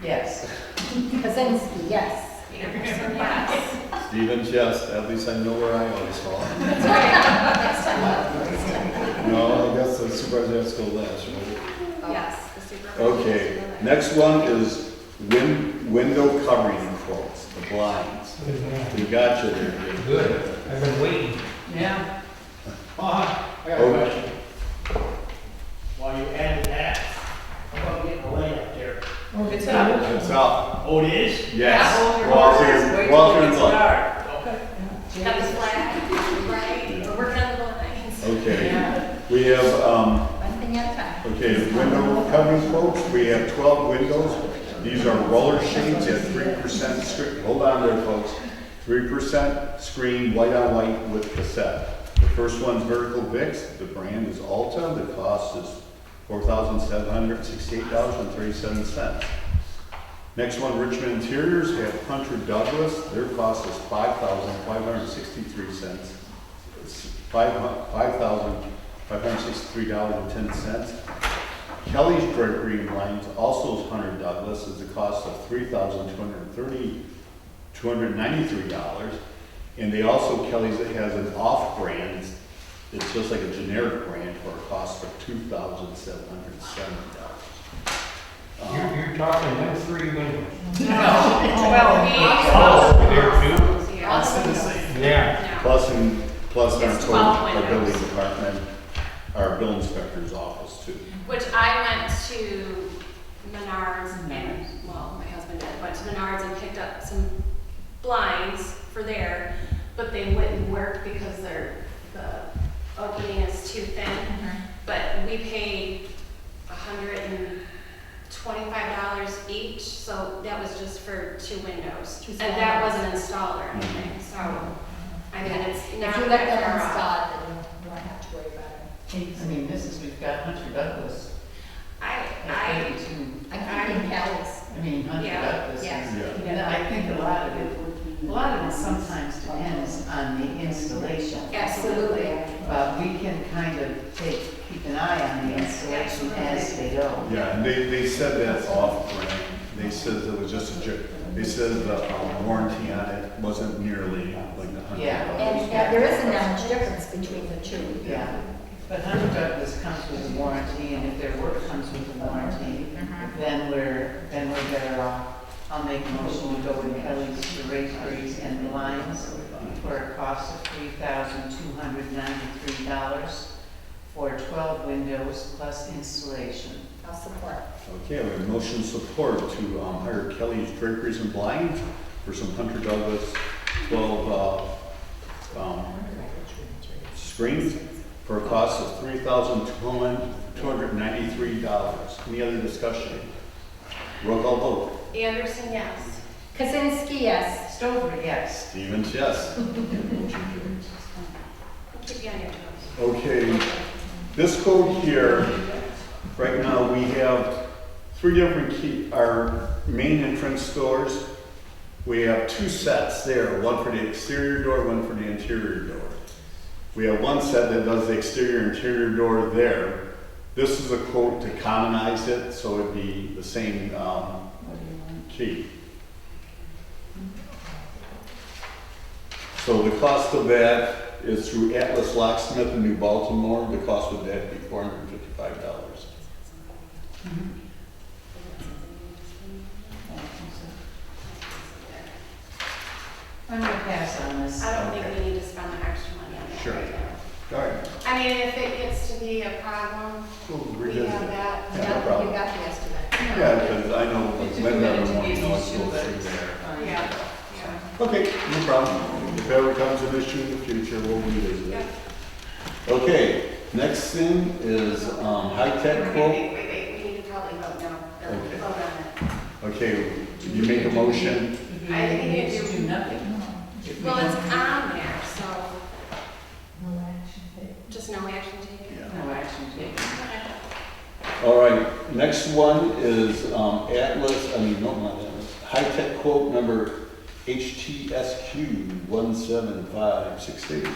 Speaker 2: Yes.
Speaker 3: Kazinsky, yes.
Speaker 4: Anderson, yes.
Speaker 1: Stevens, yes, at least I know where I always fall.
Speaker 4: That's right. Next time.
Speaker 1: No, I guess the supervisor has to go last, right?
Speaker 4: Yes, the supervisor.
Speaker 1: Okay, next one is window covering quotes, the blinds. We got you there, Dave.
Speaker 7: Good, I've been waiting.
Speaker 2: Yeah.
Speaker 8: I got a question. While you added that, how about getting the light up there?
Speaker 2: It's up.
Speaker 1: It's up.
Speaker 8: Oh, it is?
Speaker 1: Yes.
Speaker 2: Yeah.
Speaker 1: Walter and Clark.
Speaker 8: Okay.
Speaker 4: Got the flag, right? We're working on the blinds.
Speaker 1: Okay,
Speaker 2: Yeah.
Speaker 1: we have,
Speaker 2: One thing at a time.
Speaker 1: okay, window covering quotes, we have 12 windows. These are roller shades at 3% screen, hold on there folks. 3% screen, white on white with cassette. The first one's Vertical Vix, the brand is Alta, the cost is $4,768.37. Next one, Richmond Interiors, have Hunter Douglas, their cost is $5,563, $5,563.10. Kelly's Drapery and Blinds, also is Hunter Douglas, is the cost of $293. And they also, Kelly's has an off brand, it's just like a generic brand for a cost of $2,770.
Speaker 7: You're talking them 3 windows.
Speaker 4: Well,
Speaker 7: Oh, there too? Yeah.
Speaker 1: Plus our
Speaker 4: It's
Speaker 1: total,
Speaker 4: 12
Speaker 1: our
Speaker 4: windows.
Speaker 1: building department, our bill inspector's office too.
Speaker 4: Which I went to Menards and, well, my husband went to Menards and picked up some blinds for there, but they wouldn't work because the opening is too thin. But we paid $125 each, so that was just for 2 windows. And that wasn't installed or anything, so, I mean, it's
Speaker 3: If
Speaker 4: not
Speaker 3: you let
Speaker 4: that
Speaker 3: them
Speaker 4: far off.
Speaker 3: install it, then you won't have to worry about it.
Speaker 2: I mean, we've got Hunter Douglas at
Speaker 4: I,
Speaker 2: 32.
Speaker 3: I think Kelly's.
Speaker 2: I mean, Hunter
Speaker 4: Yeah.
Speaker 2: Douglas.
Speaker 3: Yes.
Speaker 1: Yeah.
Speaker 2: And I think a lot of it sometimes depends on the installation.
Speaker 4: absolutely.
Speaker 2: But we can kind of keep an eye on the installation as they go.
Speaker 1: Yeah, and they said that's off brand. They said it was just they said the warranty on it wasn't nearly like the $100.
Speaker 2: Yeah.
Speaker 3: And there isn't that much difference between the two.
Speaker 2: Yeah, but Hunter Douglas comes with a warranty, and if their work comes with a warranty, then we're better off. I'll make a motion to go with Kelly's Draperies and Blinds for a cost of $3,293 for 12 windows plus installation.
Speaker 3: I'll support.
Speaker 1: Okay, we have motion support to hire Kelly's Draperies and Blinds for some Hunter Douglas 12 screens for a cost of $3,293. Any other discussion? Roll call vote.
Speaker 4: Anderson, yes.
Speaker 3: Kaczynski, yes.
Speaker 2: Stover, yes.
Speaker 1: Stevens, yes.
Speaker 4: I'll keep you on your toes.
Speaker 1: Okay, this code here, right now, we have 3 different our main entrance doors. We have 2 sets there, one for the exterior door, one for the interior door. We have one set that does the exterior and interior door there. This is a quote to commonize it, so it'd be the same key. So the cost of that is through Atlas Locksmith in New Baltimore. The cost of that would be $455.
Speaker 2: I'm gonna pass on this.
Speaker 4: I don't think we need to spend the extra money on that
Speaker 1: Sure.
Speaker 4: right now.
Speaker 1: All right.
Speaker 4: I mean, if it gets to be a problem,
Speaker 1: We'll
Speaker 4: we
Speaker 1: revisit
Speaker 4: have
Speaker 1: it.
Speaker 4: that.
Speaker 1: Yeah, no
Speaker 3: You
Speaker 1: problem.
Speaker 3: got the estimate.
Speaker 1: Yeah, because I know like
Speaker 2: It's a
Speaker 1: Linda
Speaker 2: good
Speaker 1: every
Speaker 2: to
Speaker 1: morning
Speaker 2: get
Speaker 1: knows
Speaker 2: used to,
Speaker 1: go
Speaker 2: but
Speaker 1: through
Speaker 2: it's
Speaker 1: there.
Speaker 2: fine.
Speaker 4: Yeah.
Speaker 1: Okay, no problem. If ever comes an issue in the future, we'll revisit
Speaker 4: Yeah.
Speaker 1: it. Okay, next thing is high-tech quote.
Speaker 4: Wait, we need to probably vote now, or
Speaker 1: Okay.
Speaker 4: vote on it.
Speaker 1: Okay, did you make a motion?
Speaker 4: I think you
Speaker 2: need to
Speaker 4: do.
Speaker 2: do nothing.
Speaker 4: Well, it's on there, so
Speaker 3: No action taken.
Speaker 4: just no action taken.
Speaker 1: Yeah.
Speaker 2: No action taken.
Speaker 4: Okay.
Speaker 1: All right, next one is not Atlas, high-tech quote number HTSQ 17568.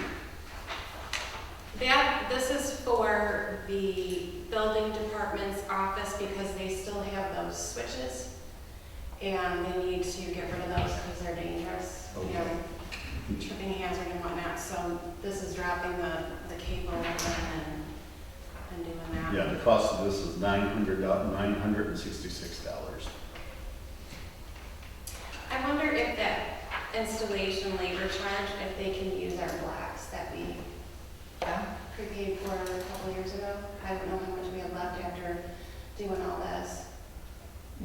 Speaker 4: This is for the building department's office because they still have those switches. and they need to get rid of those because they're dangerous, you know,
Speaker 1: Okay.
Speaker 4: tripping hazard and whatnot. So this is dropping the cable and doing that.
Speaker 1: Yeah, the cost of this is $966.
Speaker 4: I wonder if that installation labor charge, if they can use our blocks that we prepaid for a couple years ago. I don't know how much we have left after doing all this.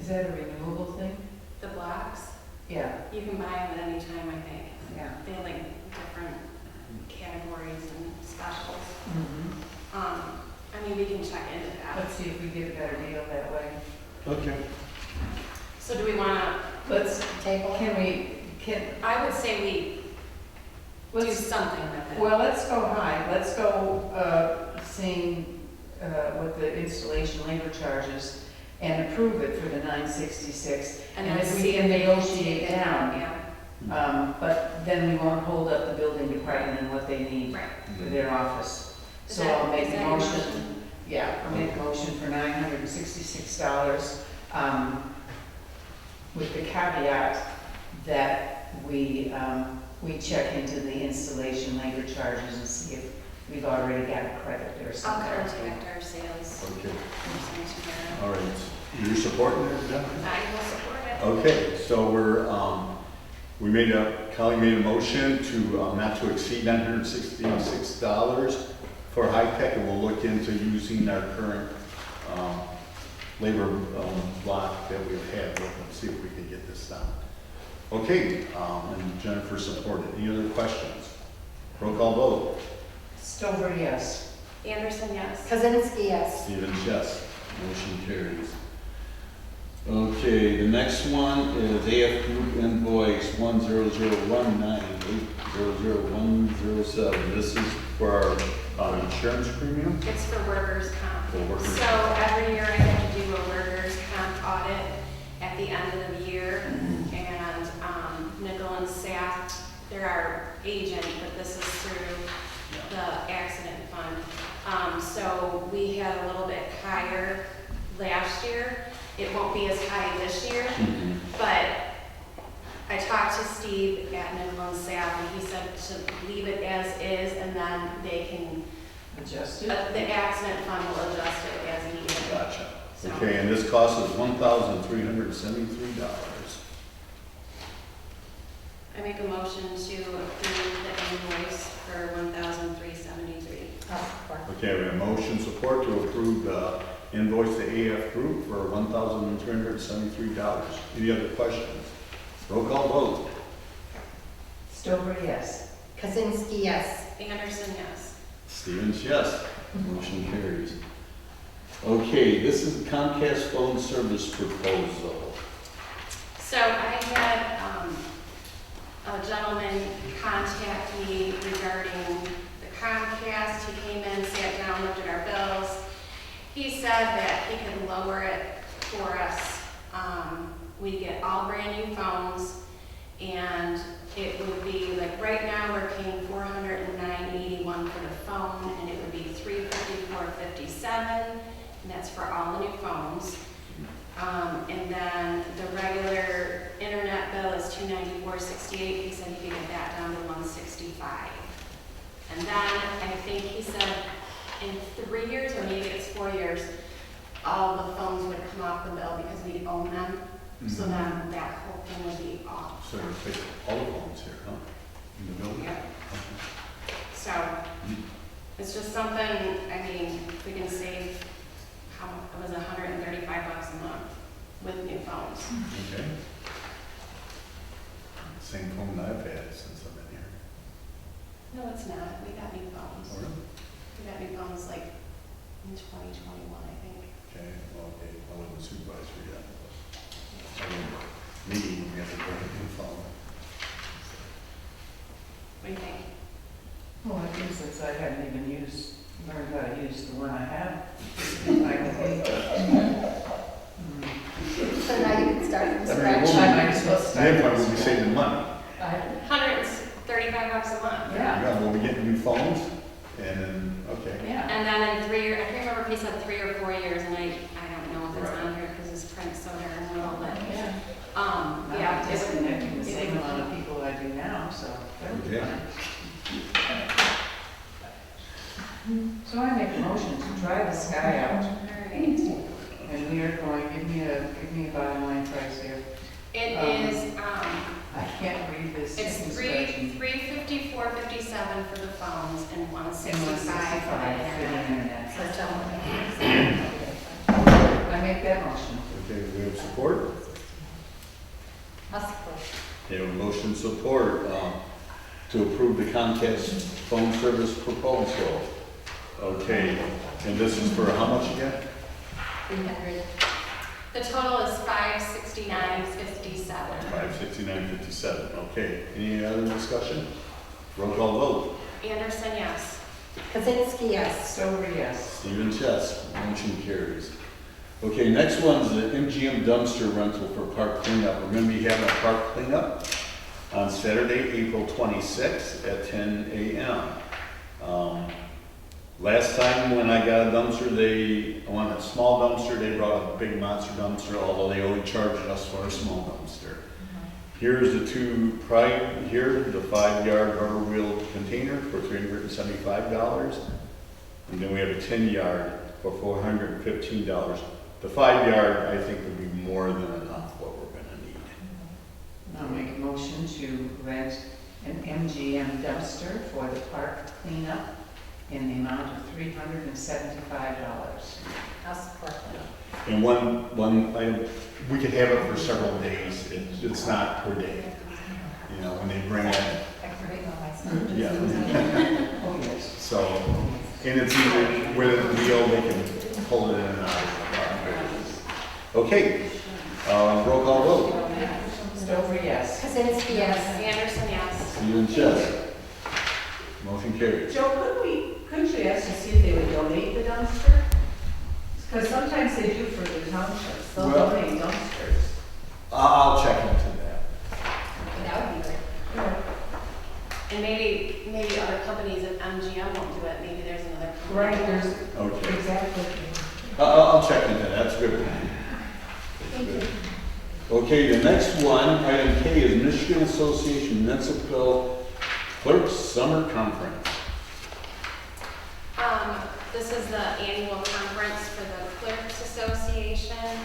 Speaker 2: Is that a renewable thing?
Speaker 4: The blocks,
Speaker 2: Yeah,
Speaker 4: you can buy them at any time, I think.
Speaker 2: yeah.
Speaker 4: They have like different categories and specials.
Speaker 2: Mhm.
Speaker 4: I mean, we can check into that.
Speaker 2: Let's see if we get a better deal that way.
Speaker 1: Okay.
Speaker 4: So do we wanna,
Speaker 2: Let's,
Speaker 5: Table.
Speaker 4: I would say we do
Speaker 2: let's,
Speaker 4: something with it.
Speaker 2: well, let's go high. Let's go, seeing, what the installation labor charges and approve it for the 966.
Speaker 4: And
Speaker 2: And
Speaker 4: then
Speaker 2: if we
Speaker 4: see
Speaker 2: can
Speaker 4: if they
Speaker 2: negotiate
Speaker 4: it
Speaker 2: down,
Speaker 4: Yeah,
Speaker 2: but then we won't hold up the building department and what they need
Speaker 4: right.
Speaker 2: for their office.
Speaker 4: Is
Speaker 2: So
Speaker 4: that-
Speaker 2: I'll make
Speaker 4: is
Speaker 2: a
Speaker 4: that your
Speaker 2: motion. Yeah, I'll make a motion for $966, with the caveat that we check into the installation labor charges and see if we've already got a credit or
Speaker 4: I'll
Speaker 2: something.
Speaker 4: contact our sales
Speaker 1: Okay.
Speaker 4: person tomorrow.
Speaker 1: All right. You're supporting it, Jeff?
Speaker 4: I will support it.
Speaker 1: Okay, so Kelly made a motion to, not to exceed $966 for high-tech, and we'll look into using our current, labor, block that we've had, and see if we can get this done. Okay, and Jennifer supported. Any other questions? Roll call vote.
Speaker 2: Stover, yes.
Speaker 4: Anderson, yes.
Speaker 5: Kazinsky, yes.
Speaker 1: Stevens, yes. Motion carries. Okay, the next one is AF Group invoice 10019800107. This is for our insurance premium.
Speaker 4: It's for workers' comp.
Speaker 1: For workers'
Speaker 4: So every year I have to do a workers' comp audit at the end of the year. And Nickel and Sapp, they're our agent, but this is through the accident fund. So we had a little bit higher last year. It won't be as high this year, but I talked to Steve at Nickel and Sapp, and he said to leave it as is, and then they can,
Speaker 2: Adjust it.
Speaker 4: the accident fund will adjust it as needed.
Speaker 1: Gotcha.
Speaker 4: So-
Speaker 1: Okay, and this cost is $1,373.
Speaker 4: I make a motion to approve the invoice for $1,373.
Speaker 1: Okay, we have motion support to approve the invoice to AF Group for $1,373. Any other questions? Roll call vote.
Speaker 2: Stover, yes.
Speaker 5: Kazinsky, yes.
Speaker 4: Anderson, yes.
Speaker 1: Stevens, yes. Motion carries. Okay, this is Comcast phone service proposal.
Speaker 4: So I had a gentleman contact me regarding the Comcast. He came in, sat down, looked at our bills. He said that he could lower it for us. We get all brand new phones, and it would be, like right now, we're paying $409.81 for the phone, and it would be $354.57, and that's for all the new phones. And then the regular internet bill is $294.68. He said he could get that down to $165. And then I think he said in 3 years, or maybe it's 4 years, all the phones would come off the bill because we own them. So then that whole thing would be off.
Speaker 1: So we'll take all the phones here, huh? In the building?
Speaker 4: Yeah. So it's just something, I mean, we can save, how, it was $135 a month with new phones.
Speaker 1: Okay. Same phone I've had since I've been here.
Speaker 4: No, it's not. We got new phones.
Speaker 1: Oh, really?
Speaker 4: We got new phones like in 2021, I think.
Speaker 1: Okay, well, okay, I wasn't supervisor yet. I mean, meeting, we have to bring a new phone.
Speaker 4: What do you think?
Speaker 2: Well, I think since I hadn't even learned how to use the one I have. I
Speaker 5: So now you can start from
Speaker 1: I mean,
Speaker 5: scratch.
Speaker 1: we'll-
Speaker 2: might as well start.
Speaker 1: Then we'll be saving money.
Speaker 4: $135 a month.
Speaker 2: Yeah,
Speaker 1: Yeah, we'll be getting new phones, and then, okay.
Speaker 2: yeah.
Speaker 4: And then in 3 years, I can't remember if he said 3 or 4 years, and I don't know if it's
Speaker 1: Right.
Speaker 4: on here because his print's so darn little, but
Speaker 2: Yeah. Now I'm
Speaker 4: it would-
Speaker 2: disconnecting the
Speaker 4: it
Speaker 2: same
Speaker 4: would-
Speaker 2: amount of people I do now, so that would be
Speaker 1: Okay.
Speaker 2: fine. So I make a motion to try this guy out,
Speaker 4: Alright.
Speaker 2: and we are going, give me a bottom line price here.
Speaker 4: It is,
Speaker 2: I can't read this.
Speaker 4: it's
Speaker 2: chicken
Speaker 4: three
Speaker 2: scratching.
Speaker 4: 354.57 for the phones and
Speaker 2: And
Speaker 4: 165 for the
Speaker 2: 165 for the
Speaker 4: internet.
Speaker 2: internet.
Speaker 4: So,
Speaker 2: I make that motion.
Speaker 1: Okay, we have support?
Speaker 3: I'll support.
Speaker 1: Okay, a motion support, to approve the Comcast phone service proposal. Okay, and this is for how much again?
Speaker 3: 300.
Speaker 4: the total is 569.57.
Speaker 1: 569.57, okay. Any other discussion? Roll call vote.
Speaker 4: Anderson, yes.
Speaker 3: Kazinsky, yes.
Speaker 2: Stover, yes.
Speaker 1: Stephen Chess, motion carries. Okay, next one's the MGM dumpster rental for park cleanup. Remember you have a park cleanup on Saturday, April 26th at 10 a.m. Last time when I got a dumpster, I wanted a small dumpster, they brought a big monster dumpster, although they only charged us for a small dumpster. Here's the two here, the 5-yard rubber wheel container for $375. And then we have a 10-yard for $415. The 5-yard, I think, would be more than enough what we're gonna need.
Speaker 2: I'll make a motion to rent an MGM dumpster for the park cleanup in the amount of $375.
Speaker 3: I'll support that.
Speaker 1: And one item, we could have it for several days. It's not per day. You know, when they bring it,
Speaker 3: I can read all myself.
Speaker 1: yeah.
Speaker 2: Oh, yes.
Speaker 1: So, and it's either with a wheel, they can pull it in and out. Okay, roll call vote.
Speaker 2: Stover, yes.
Speaker 3: Kazinsky, yes.
Speaker 4: Anderson, yes.
Speaker 1: Stephen Chess. Motion carries.
Speaker 9: Joe, couldn't you ask to see if they would donate the dumpster? Because sometimes they do for the townships, they'll
Speaker 1: Well-
Speaker 9: donate dumpsters.
Speaker 1: I'll check into that.
Speaker 3: That would be great.
Speaker 4: And maybe other companies, if MGM won't do it, maybe there's another company.
Speaker 9: Right, there's,
Speaker 1: Okay.
Speaker 9: exactly.
Speaker 1: I'll check into that. That's a good. That's good. Okay, the next one, item K, is Michigan Association Municipal Clerks Summer Conference.
Speaker 4: This is the annual conference for the Clerks Association.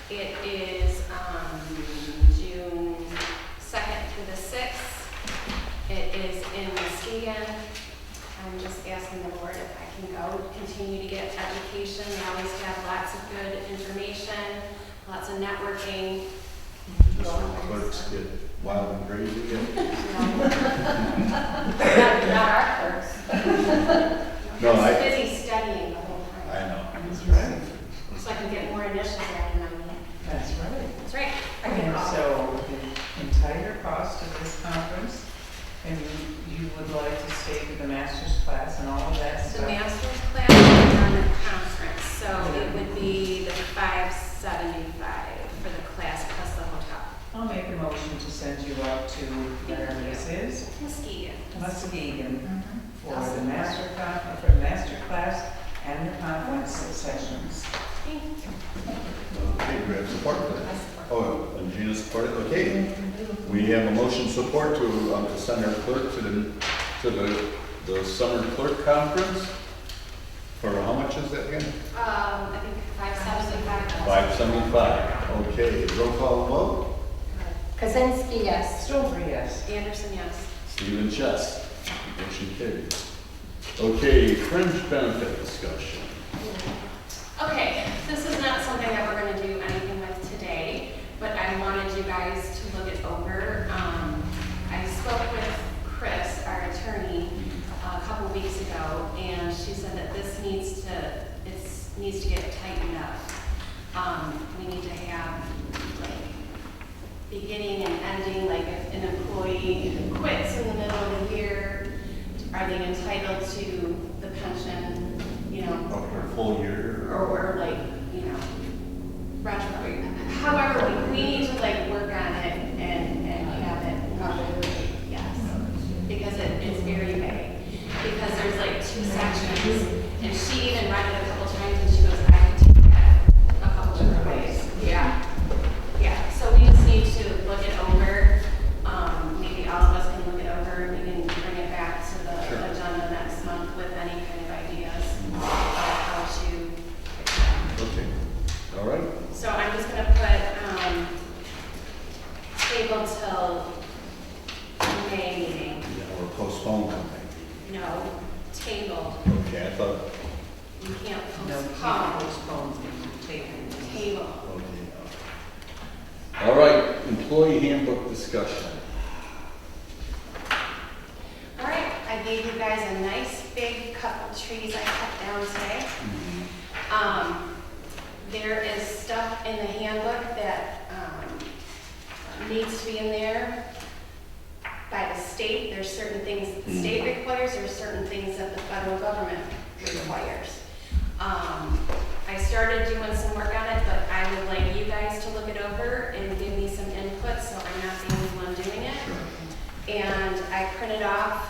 Speaker 4: It is June 2nd through the 6th. It is in Muskegon. I'm just asking the board if I can go, continue to get education. They always have lots of good information, lots of networking.
Speaker 1: Just when the clerks get wild and crazy again.
Speaker 4: Not our clerks.
Speaker 1: No,
Speaker 4: I'm busy studying the whole time.
Speaker 1: I know.
Speaker 2: That's right.
Speaker 4: So I can get more initials after my name.
Speaker 2: That's right.
Speaker 4: That's right.
Speaker 2: And so the entire cost of this conference, and you would like to stay for the master's class and all of that
Speaker 4: The
Speaker 2: stuff?
Speaker 4: master's class and the conference, so it would be the $575 for the class plus the hotel.
Speaker 2: I'll make a motion to send you out to wherever this is,
Speaker 4: Muskegon.
Speaker 2: Muskegon, for the master class and the conference sessions.
Speaker 4: Thank you.
Speaker 1: Okay, we have support for that. Oh, and Gina supported, okay. We have a motion support to send our clerk to the summer clerk conference. For how much is that again?
Speaker 4: I think 575.
Speaker 1: $575. Okay, roll call vote.
Speaker 3: Kazinsky, yes.
Speaker 2: Stover, yes.
Speaker 4: Anderson, yes.
Speaker 1: Stephen Chess. Motion carried. Okay, fringe benefit discussion.
Speaker 4: Okay, this is not something that we're going to do anything with today, but I wanted you guys to look it over. I spoke with Chris, our attorney, a couple weeks ago, and she said that this needs to get tightened up. We need to have like beginning and ending, like if an employee quits in the middle of the year, are they entitled to the pension, you know,
Speaker 1: For a full year?
Speaker 4: or like, you know, retro, however, we need to like work on it and have it properly, yes. Because it's very vague, because there's like 2 sections, and she even read it a couple times, and she goes, I could take that a couple different ways. Yeah, so we just need you can't
Speaker 2: No, we
Speaker 4: postpone.
Speaker 2: can't postpone the table.
Speaker 4: Table.
Speaker 1: Okay. All right, employee handbook discussion.
Speaker 4: All right, I gave you guys a nice big couple trees I cut down today. There is stuff in the handbook that needs to be in there by the state. There's certain things that the state requires, there's certain things that the federal government requires. I started doing some work on it, but I would like you guys to look it over and give me some input, so I'm not the only one doing it. And I printed off,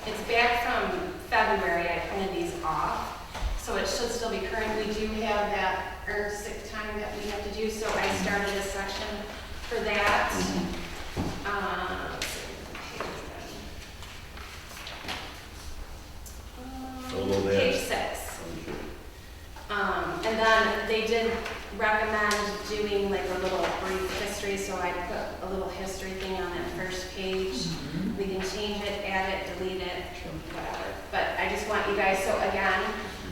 Speaker 4: it's back from February, I printed these off. So it should still be current. We do have that earned sick time that we have to do, so I started a section for that. Let's see, page 6. And then they did recommend doing like a little brief history, so I put a little history thing on that first page. We can change it, add it, delete it, whatever. But I just want you guys, so again,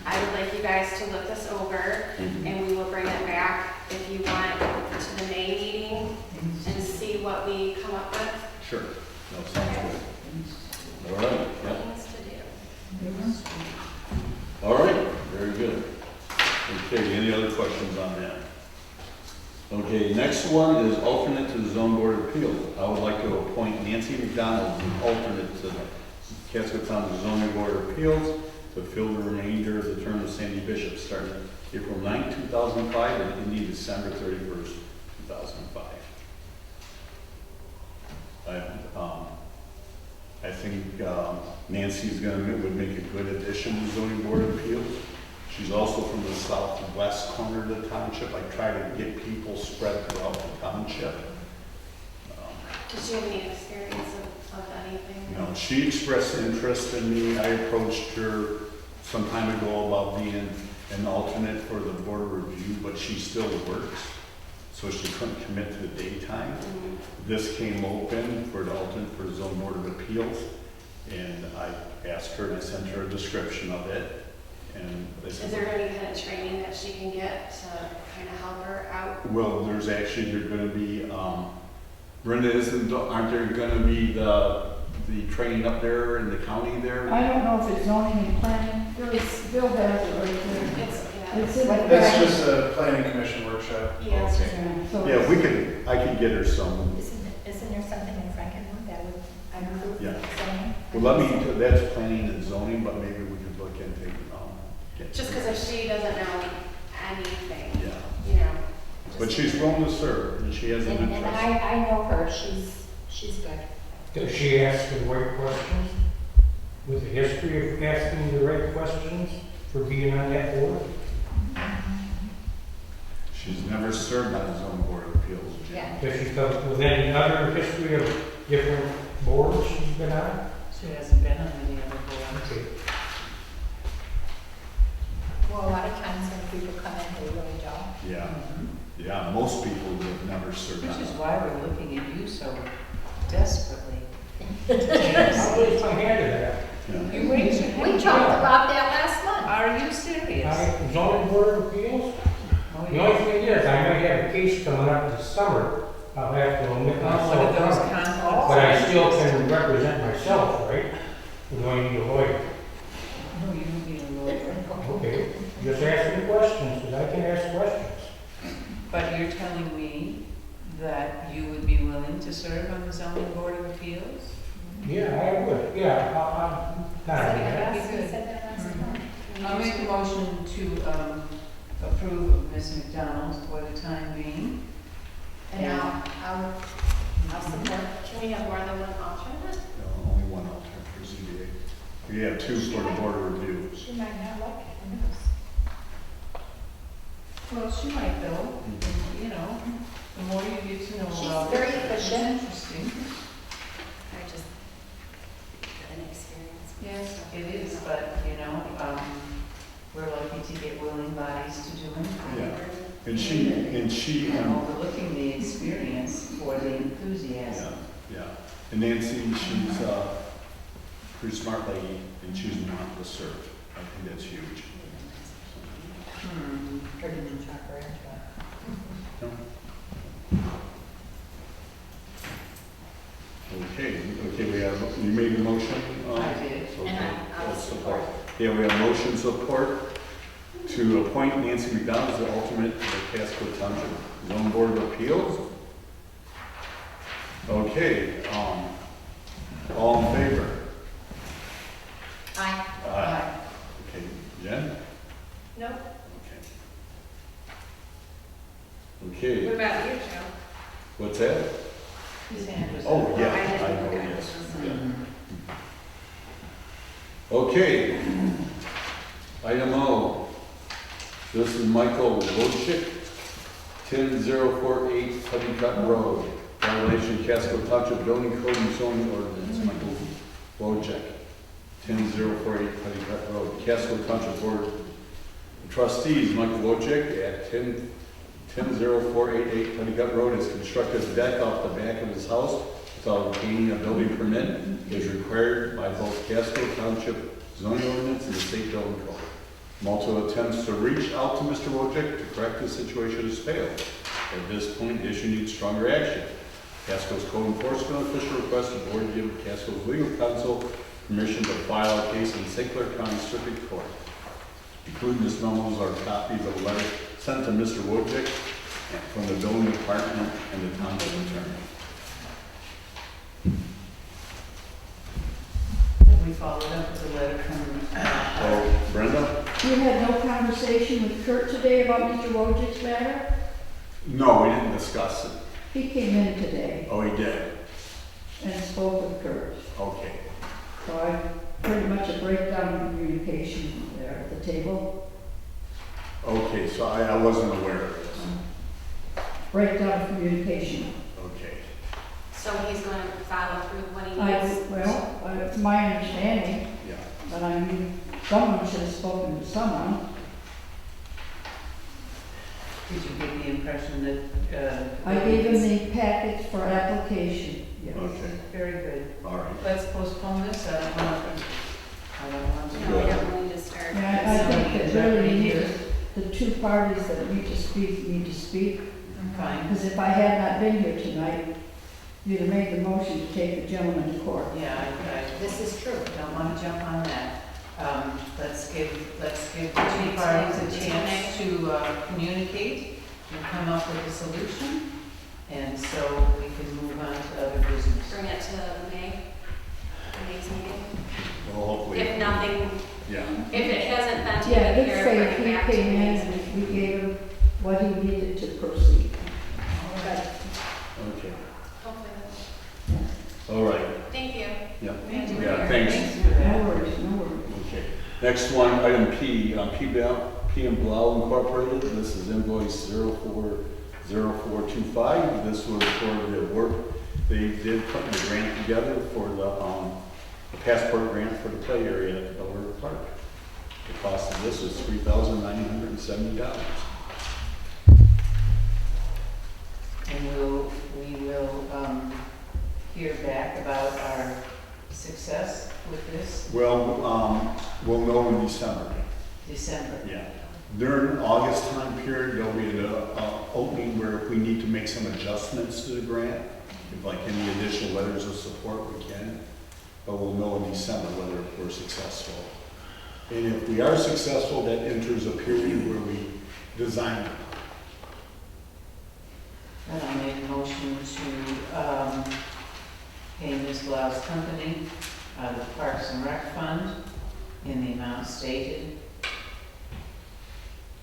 Speaker 4: I would like you guys to look this over, and we will bring it back if you want to the May meeting and see what we come up with.
Speaker 1: Sure. No, sounds good. All right. Yeah.
Speaker 4: Things to do.
Speaker 1: All right, very good. Okay, any other questions on that? Okay, next one is alternate to the Zone Board of Appeals. I would like to appoint Nancy McDonald as an alternate to the Casco Township Zoning Board of Appeals to fill the remainder of the term of Sandy Bishop, starting April 9, 2005 and ending December 31st, 2005. I think Nancy's would make a good addition to the Zoning Board of Appeals. She's also from the southwest corner of the township. I try to get people spread throughout the township.
Speaker 4: Did you have any experience of anything?
Speaker 1: No, she expressed interest in me. I approached her some time ago about being an alternate for the board of review, but she still works, so she couldn't commit to the daytime. This came open for the alternate for the Zone Board of Appeals, and I asked her to send her a description of it. And
Speaker 4: is there any kind of training that she can get to kind of help her out?
Speaker 1: Well, there's going to be, Brenda, aren't there going to be the training up there in the county there?
Speaker 3: I don't know if it's zoning and planning. Bill has it right there. It's in the
Speaker 10: It's just a planning commission workshop.
Speaker 4: Yeah, it's just
Speaker 1: Okay.
Speaker 3: So
Speaker 1: Yeah, I could get her some.
Speaker 11: Isn't there something in Frankenmuth that would improve
Speaker 1: Yeah.
Speaker 11: zoning?
Speaker 1: Well, that's planning and zoning, but maybe we could look into,
Speaker 4: just because if she doesn't know anything,
Speaker 1: Yeah.
Speaker 4: you know.
Speaker 1: But she's willing to serve, and she has an
Speaker 11: And
Speaker 1: interest.
Speaker 11: I know her, she's good.
Speaker 7: Does she ask the right questions? With a history of asking the right questions for being on that board?
Speaker 1: She's never served on the Zone Board of Appeals. Jim.
Speaker 11: Yeah.
Speaker 7: Does she come with any other history of different boards she's been on?
Speaker 2: She hasn't been on any other boards.
Speaker 7: Okay.
Speaker 11: Well, a lot of times when people come in, they really don't.
Speaker 1: Yeah, yeah, most people have never served on
Speaker 2: Which is
Speaker 1: it.
Speaker 2: why we're looking at you so desperately.
Speaker 7: I'll raise my hand to that.
Speaker 1: Yeah.
Speaker 2: You raised your hand.
Speaker 11: We talked about that last month.
Speaker 2: Are you serious?
Speaker 7: Zoning Board of Appeals?
Speaker 2: Oh,
Speaker 7: The only thing is, I might have a case coming up this summer. I'll have to omit
Speaker 2: One of
Speaker 7: myself
Speaker 2: those
Speaker 7: from it.
Speaker 2: conflicts.
Speaker 7: But I still can represent myself, right? We don't need a lawyer.
Speaker 2: No, you don't need a lawyer.
Speaker 7: Okay, just ask me questions, because I can ask questions.
Speaker 2: But you're telling me that you would be willing to serve on the zoning board of appeals?
Speaker 7: Yeah, I would, yeah, I'm not against
Speaker 11: We said that last month.
Speaker 2: I'll make a motion to approve of Ms. McDonald for the time being.
Speaker 11: And I'll support.
Speaker 4: Can we have more than one alternate?
Speaker 1: No, only one alternate for ZBA. We have two for the Board of Review.
Speaker 11: She might not like it, who knows?
Speaker 2: Well, she might though, you know, the more you get to know
Speaker 11: She's
Speaker 2: about
Speaker 11: very
Speaker 2: it, it's
Speaker 11: efficient.
Speaker 2: interesting.
Speaker 4: I just got an experience.
Speaker 2: Yes, it is, but, you know, we're lucky to get willing bodies to do it.
Speaker 1: Yeah, and she,
Speaker 2: And overlooking the experience for the enthusiasm.
Speaker 1: yeah. And Nancy, she's a pretty smart lady, and she's not to serve. I think that's huge. Okay, we have motion support to appoint Nancy McDonald as the alternate for the Casco Township Zone Board of Appeals. Okay, all in favor?
Speaker 11: Aye.
Speaker 1: Aye. Okay, Jen?
Speaker 5: Nope.
Speaker 4: What
Speaker 1: Okay,
Speaker 4: about you, Joe?
Speaker 1: what's that?
Speaker 2: His hand was
Speaker 1: Oh,
Speaker 2: up.
Speaker 1: yeah,
Speaker 4: I didn't
Speaker 1: I know,
Speaker 4: look at
Speaker 1: yes.
Speaker 4: this.
Speaker 1: Yeah. Okay. Item O. This is Michael Wojcik, 10048 Honeycutt Road. Violation Casco Township Building Code and Zoning Ordinance. Michael Wojcik, 10048 Honeycutt Road. Casco Township Board of Trustees, Michael Wojcik at 10048 Honeycutt Road has constructed a deck off the back of his house without obtaining a building permit is required by both Casco Township zoning ordinance and the state building code. Multiple attempts to reach out to Mr. Wojcik to correct the situation has failed. At this point, the issue needs stronger action. Casco's code enforcement official requests the board give Casco's legal counsel permission to file a case in St. Clair County Circuit Court. Including this memos are copies of a letter sent to Mr. Wojcik from the building department and the township attorney.
Speaker 2: We followed up with a letter from,
Speaker 1: Oh, Brenda?
Speaker 9: You had no conversation with Kurt today about Mr. Wojcik's matter?
Speaker 1: No, we didn't discuss it.
Speaker 9: He came in today
Speaker 1: Oh, he did?
Speaker 9: and spoke with Kurt.
Speaker 1: Okay.
Speaker 9: So I pretty much a breakdown of communication there at the table.
Speaker 1: Okay, so I wasn't aware of this.
Speaker 9: Breakdown of communication.
Speaker 1: Okay.
Speaker 4: So he's going to follow through what he needs?
Speaker 9: It's my understanding,
Speaker 1: Yeah.
Speaker 9: but I mean, someone should have spoken to someone.
Speaker 2: did you get the impression that,
Speaker 9: I gave him the packets for application. Yes.
Speaker 1: Okay.
Speaker 2: Very good.
Speaker 1: All right.
Speaker 2: Let's postpone this, I don't want to.
Speaker 4: No, we don't need to start.
Speaker 9: Yeah, I think that really the two parties that need to speak.
Speaker 2: Fine.
Speaker 9: Because if I had not been here tonight, you'd have made the motion to take the gentleman to court.
Speaker 2: Yeah,
Speaker 11: This is true.
Speaker 2: don't want to jump on that. Let's give the two parties a chance to communicate and come up with a solution. And so we can move on to other business.
Speaker 4: Bring it to May's meeting.
Speaker 1: Well, hopefully.
Speaker 4: If nothing,
Speaker 1: Yeah.
Speaker 4: if it hasn't been
Speaker 9: Yeah,
Speaker 4: taken
Speaker 9: good
Speaker 4: care of,
Speaker 9: faith,
Speaker 4: bring it
Speaker 9: he
Speaker 4: back to
Speaker 9: came in
Speaker 4: May's.
Speaker 9: and we gave him what he needed to proceed.
Speaker 1: Okay.
Speaker 4: Hopefully.
Speaker 1: All right.
Speaker 4: Thank you.
Speaker 1: Yeah.
Speaker 2: Thank you.
Speaker 1: Yeah, thanks.
Speaker 2: for that.
Speaker 9: No worries, no worries.
Speaker 1: Okay. Next one, item P, P and Blau Incorporated. This is invoice 040425. This was for the work they did putting a grant together for the passport grant for the play area at Delaware Park. The cost of this is $3,970.
Speaker 2: And we will hear back about our success with this
Speaker 1: Well, we'll know in December.
Speaker 2: December.
Speaker 1: Yeah. During August time period, there'll be an opening where if we need to make some adjustments to the grant, if like any additional letters of support, we can. But we'll know in December whether we're successful. And if we are successful, that enters a period where we design it.
Speaker 2: And I made a motion to pay Ms. Blau's company out of the Parks and Rec Fund in the amount stated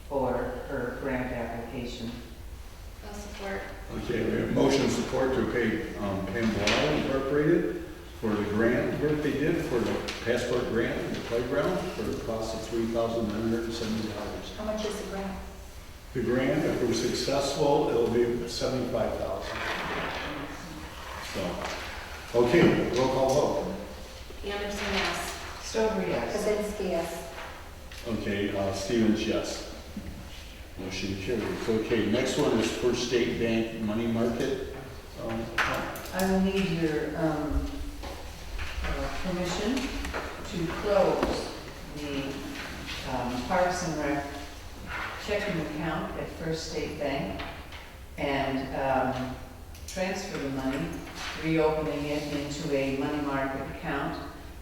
Speaker 2: for her grant application.
Speaker 4: I'll support.
Speaker 1: Okay, we have motion support to pay Pam Blau Incorporated for the grant work they did for the passport grant in the playground for the cost of $3,970.
Speaker 11: How much is the grant?
Speaker 1: The grant, if we're successful, it'll be $75,000. So, okay, roll call vote.
Speaker 4: Anderson, yes.
Speaker 2: Stover, yes.
Speaker 11: Kazinsky, yes.
Speaker 1: Okay, Stevens, yes. Motion carries. Okay, next one is First State Bank Money Market. Account.
Speaker 2: I will need your permission to close the Parks and Rec checking account at First State Bank and transfer the money, reopening it into a money market account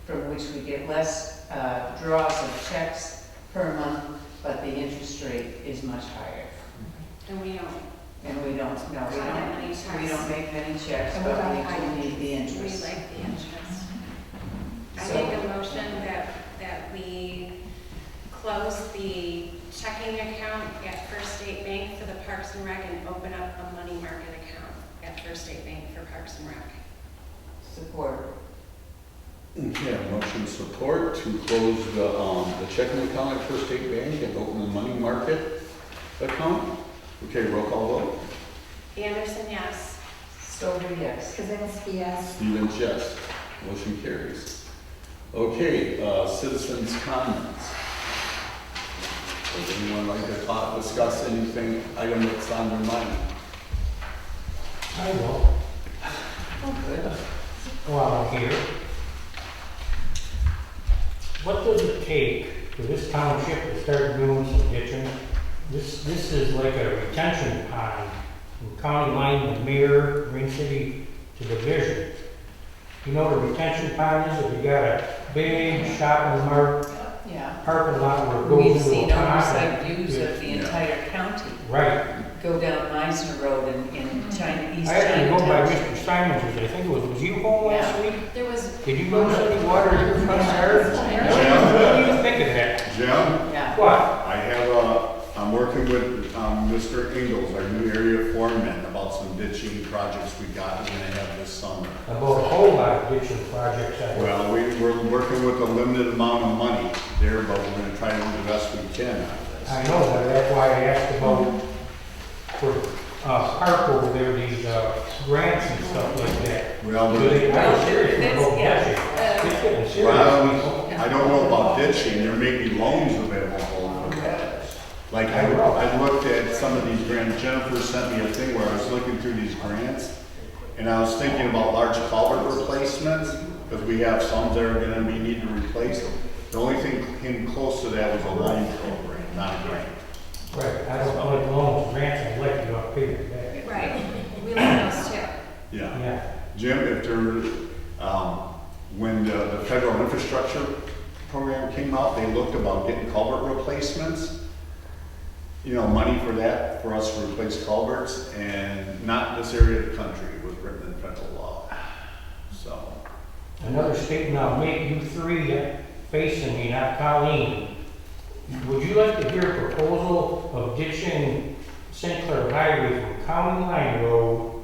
Speaker 2: from which we get less draws of checks per month, but the interest rate is much higher.
Speaker 4: And we don't.
Speaker 2: And we don't, no, we
Speaker 4: Not many
Speaker 2: don't,
Speaker 4: checks.
Speaker 2: we don't make many checks,
Speaker 11: And we
Speaker 2: but
Speaker 11: don't
Speaker 2: we
Speaker 11: hide
Speaker 2: do need the
Speaker 4: We
Speaker 2: interest.
Speaker 4: like the interest. I
Speaker 2: So-
Speaker 4: make a motion that we close the checking account at First State Bank for the Parks and Rec and open up a money market account at First State Bank for Parks and Rec.
Speaker 2: Support.
Speaker 1: Okay, motion support to close the checking account at First State Bank and open the money market account. Okay, roll call vote.
Speaker 4: Anderson, yes.
Speaker 2: Stover, yes.
Speaker 11: Kazinsky, yes.
Speaker 1: Stevens, yes. Motion carries. Okay, citizens' comments. Does anyone like to discuss anything, item that's on their mind?
Speaker 7: I will,
Speaker 2: Oh, good.
Speaker 7: while I'm here. What does it take for this township to start doing some ditching? This is like a retention pond from county line to Mayor, Green City to Division. You know what a retention pond is? If you got a big shopping mart
Speaker 2: Yeah.
Speaker 7: parking lot where it
Speaker 2: We've
Speaker 7: goes into
Speaker 2: seen
Speaker 7: a pond.
Speaker 2: oversight views of the
Speaker 1: Yeah.
Speaker 2: entire county.
Speaker 7: Right.
Speaker 2: Go down Meisner Road in China, East
Speaker 7: I had to go by
Speaker 2: Chinatown.
Speaker 7: Mr. Simon's, I think it was you home last
Speaker 2: Yeah.
Speaker 7: week?
Speaker 4: There was,
Speaker 7: Did you lose any water in your front yard?
Speaker 1: Yeah.
Speaker 7: What do you think of that?
Speaker 1: Jim,
Speaker 2: Yeah.
Speaker 7: What?
Speaker 1: I have I'm working with Mr. Ingles, our new area foreman, about some ditching projects we got we're gonna have this summer.
Speaker 7: About a whole lot of ditching projects I
Speaker 1: Well, we're working with a limited amount of money there, but we're gonna try to do the best we can out of this.
Speaker 7: I know, but that's why I asked about for park over there, these grants and stuff like that.
Speaker 1: Well,
Speaker 7: Do they, I'm serious
Speaker 2: It's-
Speaker 7: about
Speaker 2: yeah.
Speaker 7: ditching. It's getting serious.
Speaker 1: well, I don't know about ditching, there may be loans available for that. Like, I looked at some of these grants, Jennifer sent me a thing where I was looking through these grants, and I was thinking about large culvert replacements, because we have some that are gonna be need to replace them. The only thing came close to that was a loan program, not a grant.
Speaker 7: Right, I don't like loans, grants, I'd like to go pay it back.
Speaker 4: right, we like those too.
Speaker 1: Yeah.
Speaker 7: Yeah,
Speaker 1: Jim, if there, when the federal infrastructure program came out, they looked about getting culvert replacements. You know, money for that, for us to replace culverts, and not in this area of the country, it was written in federal law. So,
Speaker 7: another statement I'll make, you three facing me, not Colleen. Would you like to hear a proposal of ditching St. Clair Highway from County Line Road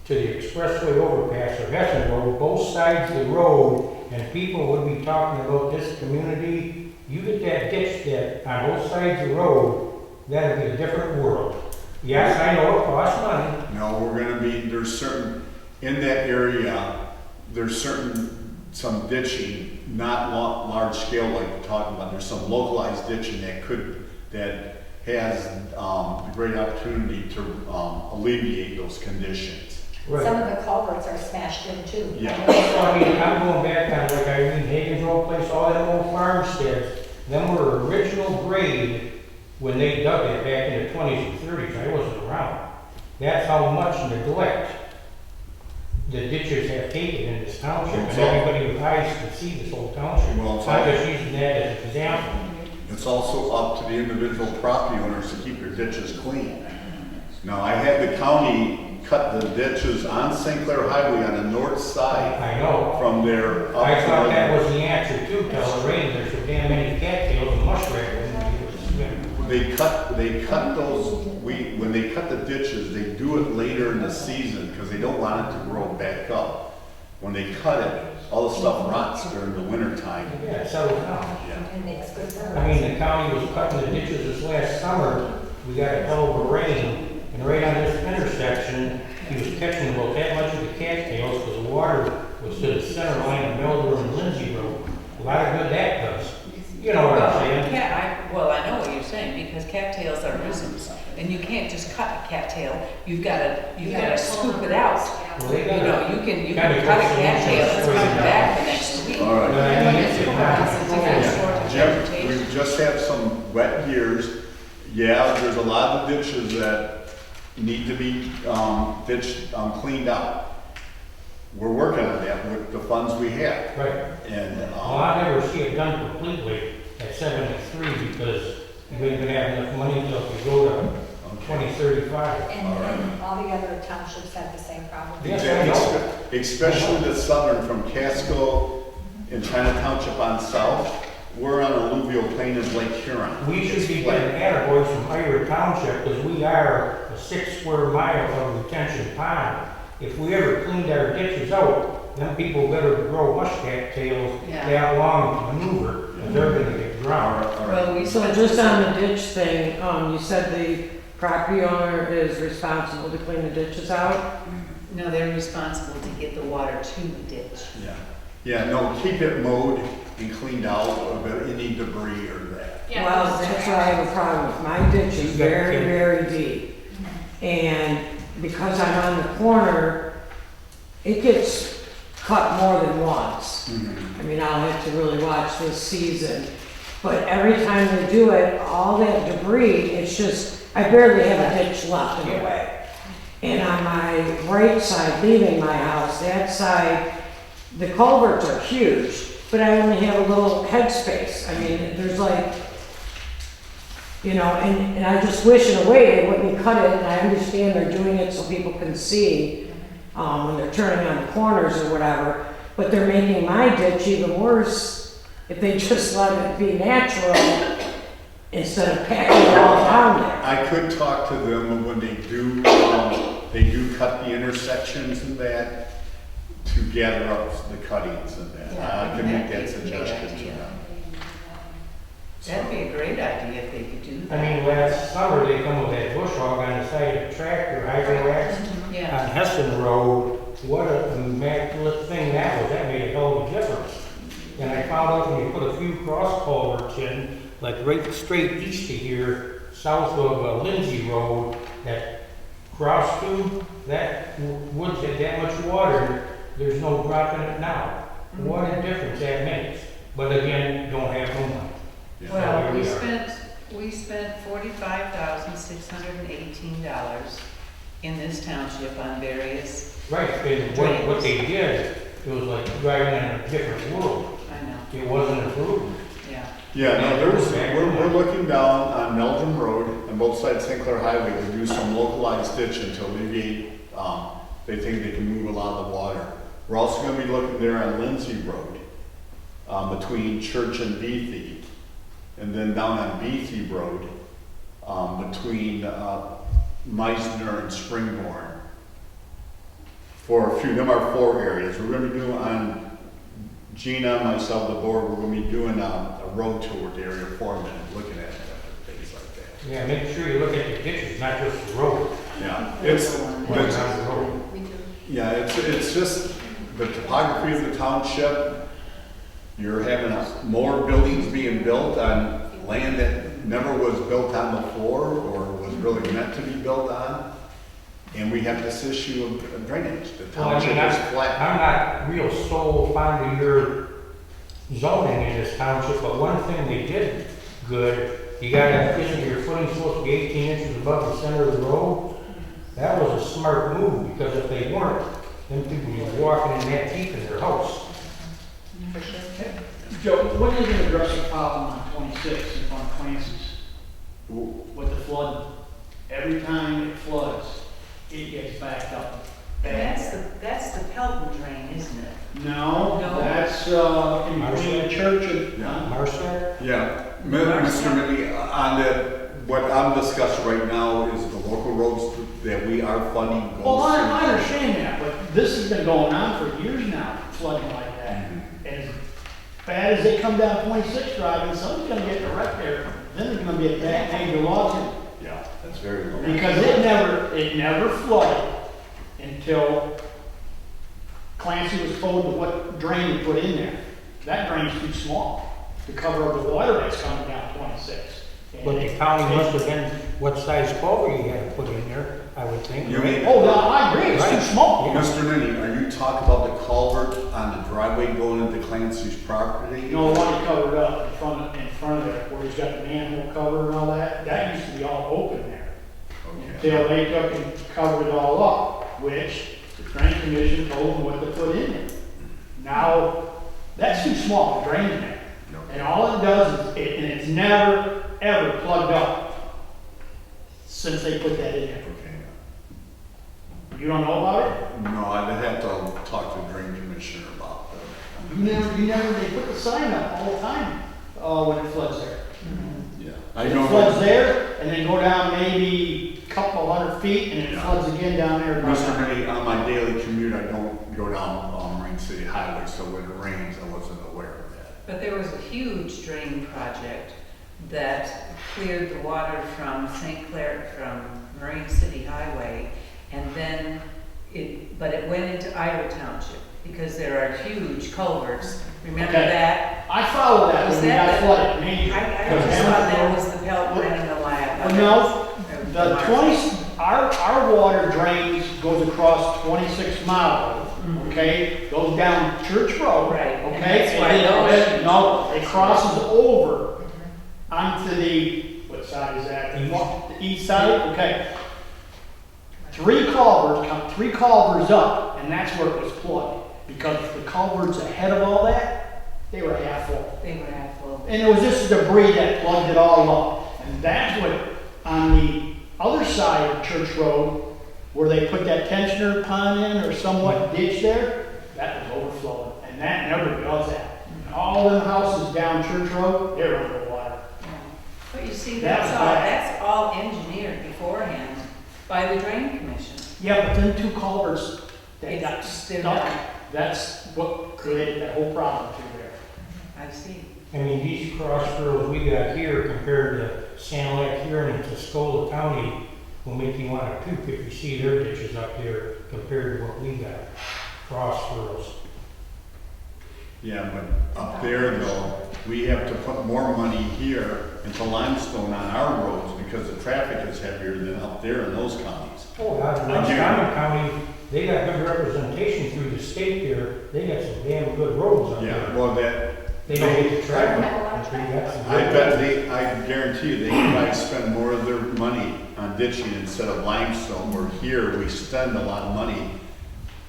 Speaker 7: to the expressway overpass of Hessen Road, both sides of the road, and people would be talking about this community? You get that ditch that on both sides of the road, that'd be a different world. Yes, I know it costs money.
Speaker 1: no, we're gonna be, there's certain, in that area, there's some ditching, not large scale like we're talking about. There's some localized ditching that has the great opportunity to alleviate those conditions.
Speaker 11: Some
Speaker 7: Right.
Speaker 11: of the culverts are smashed in too.
Speaker 1: Yeah.
Speaker 7: So, I mean, I'm going back on like Irene Hagen's old place, all them old farmsteads, them were original grade when they dug it back in the 20s and 30s. I wasn't around. That's how much neglect the ditchers have taken in this township, and everybody with eyes can see this whole township.
Speaker 1: Well, it's
Speaker 7: I'm
Speaker 1: all-
Speaker 7: just using that as an example.
Speaker 1: It's also up to the individual property owners to keep their ditches clean. Now, I had the county cut the ditches on St. Clair Highway on the north side
Speaker 7: I know.
Speaker 1: from there up
Speaker 7: I thought
Speaker 1: to
Speaker 7: that was the answer too, till it rained, there's so damn many cattails and mushrats.
Speaker 1: they cut those, when they cut the ditches, they do it later in the season because they don't want it to grow back up. When they cut it, all the stuff rots during the winter time.
Speaker 7: Yeah, it settled down.
Speaker 1: Yeah.
Speaker 11: And makes good roads.
Speaker 7: I mean, the county was cutting the ditches this last summer, we got a hell of a rain, and right on this intersection, he was catching about that much of the cattails, because the water was to the center line of Melbourne and Lindsay Road. A lot of good that does. You know what I'm saying?
Speaker 2: I know what you're saying, because cattails are rhizomes, and you can't just cut a cattail, you've gotta scoop it out.
Speaker 7: Well, they
Speaker 2: You
Speaker 7: gotta-
Speaker 2: know, you can
Speaker 7: gotta
Speaker 2: cut a
Speaker 7: go through
Speaker 2: cattail, it's
Speaker 7: some
Speaker 2: coming
Speaker 7: sort of-
Speaker 2: back the next week.
Speaker 1: All right.
Speaker 7: But I mean, it's
Speaker 2: It's a different sort of
Speaker 1: Jim,
Speaker 2: vegetation.
Speaker 1: we just had some wet years. Yeah, there's a lot of ditches that need to be ditched, cleaned out. we're working on that with the funds we have.
Speaker 7: Right.
Speaker 1: And,
Speaker 7: Well, I never see it done completely at 73 because you ain't gonna have enough money until you go to 2035.
Speaker 11: And all the other townships have the same problem.
Speaker 7: Yes, I know.
Speaker 1: especially the southern from Casco and China Township on south, we're on alluvial plain of Lake Huron.
Speaker 7: We should
Speaker 1: It's
Speaker 7: be
Speaker 1: flat.
Speaker 7: getting attaboys from Ira Township because we are a 6 square mile of retention pond. If we ever cleaned our ditches out, then people better grow mustache tails
Speaker 2: Yeah.
Speaker 7: that long to maneuver, because they're gonna get drowned.
Speaker 1: All right.
Speaker 2: Well, we
Speaker 3: So
Speaker 2: spent
Speaker 3: just on the ditch thing, you said the property owner is responsible to clean the ditches out?
Speaker 2: No, they're responsible to get the water to the ditch.
Speaker 1: Yeah, yeah, no, keep it mowed and cleaned out of any debris or that.
Speaker 4: Yeah,
Speaker 3: Well,
Speaker 4: those
Speaker 3: that's
Speaker 4: are-
Speaker 3: why I have a problem with my ditch is very, very deep. And because I'm on the corner, it gets cut more than once. I mean, I'll have to really watch this season. But every time they do it, all that debris, it's just, I barely have a ditch left in the way. And on my right side, leaving my house, that side, the culverts are huge, but I only have a little headspace. I mean, there's like, you know, and I just wish in a way they wouldn't cut it, and I understand they're doing it so people can see when they're turning on the corners or whatever, but they're making my ditch even worse if they just let it be natural instead of packing it all down there.
Speaker 1: I could talk to them when they do cut the intersections and that, to gather up the cuttings and that.
Speaker 2: Yeah,
Speaker 1: I can make that
Speaker 2: that'd be a good
Speaker 1: suggestion to
Speaker 2: idea.
Speaker 1: them.
Speaker 2: That'd be a great idea if they could do
Speaker 7: I
Speaker 2: that.
Speaker 7: mean, last summer, they come with that bush hog on the side of the tractor, hydro wax,
Speaker 2: Yeah,
Speaker 7: on Hessen Road. What an immaculate thing that was. That made a hell of a difference. And I found out when you put a few cross culverts in, like right straight east of here, south of Lindsay Road, that cross tube, that woods had that much water, there's no dropping it now. What a difference that makes. But again, don't have no money.
Speaker 2: well,
Speaker 7: Here
Speaker 2: we
Speaker 7: we are.
Speaker 2: spent $45,618 in this township on various,
Speaker 7: Right, and what they did, it was like driving in a different world.
Speaker 2: I know,
Speaker 7: It wasn't improved.
Speaker 2: yeah.
Speaker 1: Yeah, no, we're looking down on Meldrum Road, on both sides of St. Clair Highway, to do some localized ditching to alleviate, they think they can move a lot of the water. We're also gonna be looking there on Lindsay Road, between Church and Beatty, and then down on Beatty Road, between, Meisner and Springborn. For a few, them are 4 areas. We're gonna be doing on Gina, myself, the board, we're gonna be doing a road tour to area 4 and looking at things like that.
Speaker 7: Yeah, make sure you look at the ditches, not just the road.
Speaker 1: Yeah,
Speaker 7: What's on the road.
Speaker 4: Me too.
Speaker 1: yeah, it's just the topography of the township. You're having more buildings being built on land that never was built on before or was really meant to be built on. And we have this issue of drainage. The
Speaker 7: Well, I
Speaker 1: township
Speaker 7: mean,
Speaker 1: is flat.
Speaker 7: I'm not real so fond of your zoning in this township, but one thing they did good, you gotta, isn't your footing supposed to be 18 inches above the center of the road? That was a smart move, because if they weren't, then people would be walking in that deep in their house.
Speaker 8: Joe, when are you gonna address the problem on 26 in front of Clancy's with the flood? Every time it floods, it gets backed up.
Speaker 2: That's the Pelton drain, isn't it?
Speaker 8: No,
Speaker 2: No.
Speaker 8: that's, in between the church and,
Speaker 7: Marcia?
Speaker 1: Yeah, Mr. Minnie, on the, what I'm discussing right now is the local roads that we are funding.
Speaker 8: well, I understand that, but this has been going on for years now, flooding like that. And as bad as they come down 26 Drive, and someone's gonna get in a wreck there, then there's gonna be a bad major lawsuit.
Speaker 1: Yeah, that's very low.
Speaker 8: Because it never flooded until Clancy was told what drain to put in there. That drain's too small to cover up the water that's coming down 26. And
Speaker 7: But the county must have been, what size culvert you had to put in there, I would think.
Speaker 1: You
Speaker 7: right?
Speaker 1: mean-
Speaker 8: oh, no, I agree, it's too
Speaker 7: Right.
Speaker 8: small.
Speaker 1: Mr. Minnie, are you talking about the culvert on the driveway going into Clancy's property?
Speaker 8: You know, the one he covered up in front of there, where he's got the manhole cover and all that, that used to be all open there.
Speaker 1: Okay.
Speaker 8: Till they took and covered it all up, which drain commission told them what to put in it. Now, that's too small to drain in there. And all it does is, and it's never, ever plugged up since they put that in there. You don't know about it?
Speaker 1: No, I'd have to talk to the drain commissioner about that.
Speaker 8: You never, they put the sign up all the time, when it floods there.
Speaker 1: Yeah. I
Speaker 8: It
Speaker 1: know.
Speaker 8: floods there, and then go down maybe a couple hundred feet, and it
Speaker 1: Yeah.
Speaker 8: floods again down there.
Speaker 1: Mr. May, on my daily commute, I don't go down Marine City Highway, so when it rains, I wasn't aware of that.
Speaker 2: But there was a huge drain project that cleared the water from St. Clair, from Marine City Highway, and then but it went into Iowa Township, because there are huge culverts. Remember
Speaker 8: Okay.
Speaker 2: that?
Speaker 8: I follow that
Speaker 2: Was
Speaker 8: when we
Speaker 2: that
Speaker 8: got
Speaker 2: the-
Speaker 8: flooded, major.
Speaker 2: I always thought that was the Pelt, I don't know why. I thought
Speaker 8: No,
Speaker 2: that was
Speaker 8: the 20, our water drains goes across 26 Mile Road, okay? Goes down Church Road,
Speaker 2: Right, and
Speaker 8: okay?
Speaker 2: that's why
Speaker 8: And
Speaker 2: those-
Speaker 8: then, no, it crosses over onto the, what side is that? The east side, okay. Three culverts up, and that's where it was plugged. Because the culverts ahead of all that, they were half full.
Speaker 2: They were half full.
Speaker 8: And it was just debris that plugged it all up. And that's what, on the other side of Church Road, where they put that tensioner pond in or somewhat ditch there, that was overflowing. And that never does that. And all them houses down Church Road, they're underwater.
Speaker 2: But you see,
Speaker 8: That was
Speaker 2: that's all engineered beforehand by the Drain Commission.
Speaker 8: Yeah, but then two culverts that got
Speaker 2: They're
Speaker 8: stuck,
Speaker 2: done.
Speaker 8: that's what created that whole problem through there.
Speaker 2: I see.
Speaker 7: I mean, these crossroads we got here compared to San Lake here and Tuscola County will make you want to puke if you see their ditches up there compared to what we got. Crossroads.
Speaker 1: Yeah, but up there though, we have to put more money here into limestone on our roads because the traffic is heavier than up there in those counties.
Speaker 7: Oh, out in Montgomery County, they got good representation through the state there. They got some damn good roads up
Speaker 1: Yeah,
Speaker 7: there.
Speaker 1: well, that,
Speaker 7: They don't get the traffic. They got some
Speaker 1: I
Speaker 7: good
Speaker 1: bet I guarantee you, they might spend more of their money on ditching instead of limestone, where here we spend a lot of money.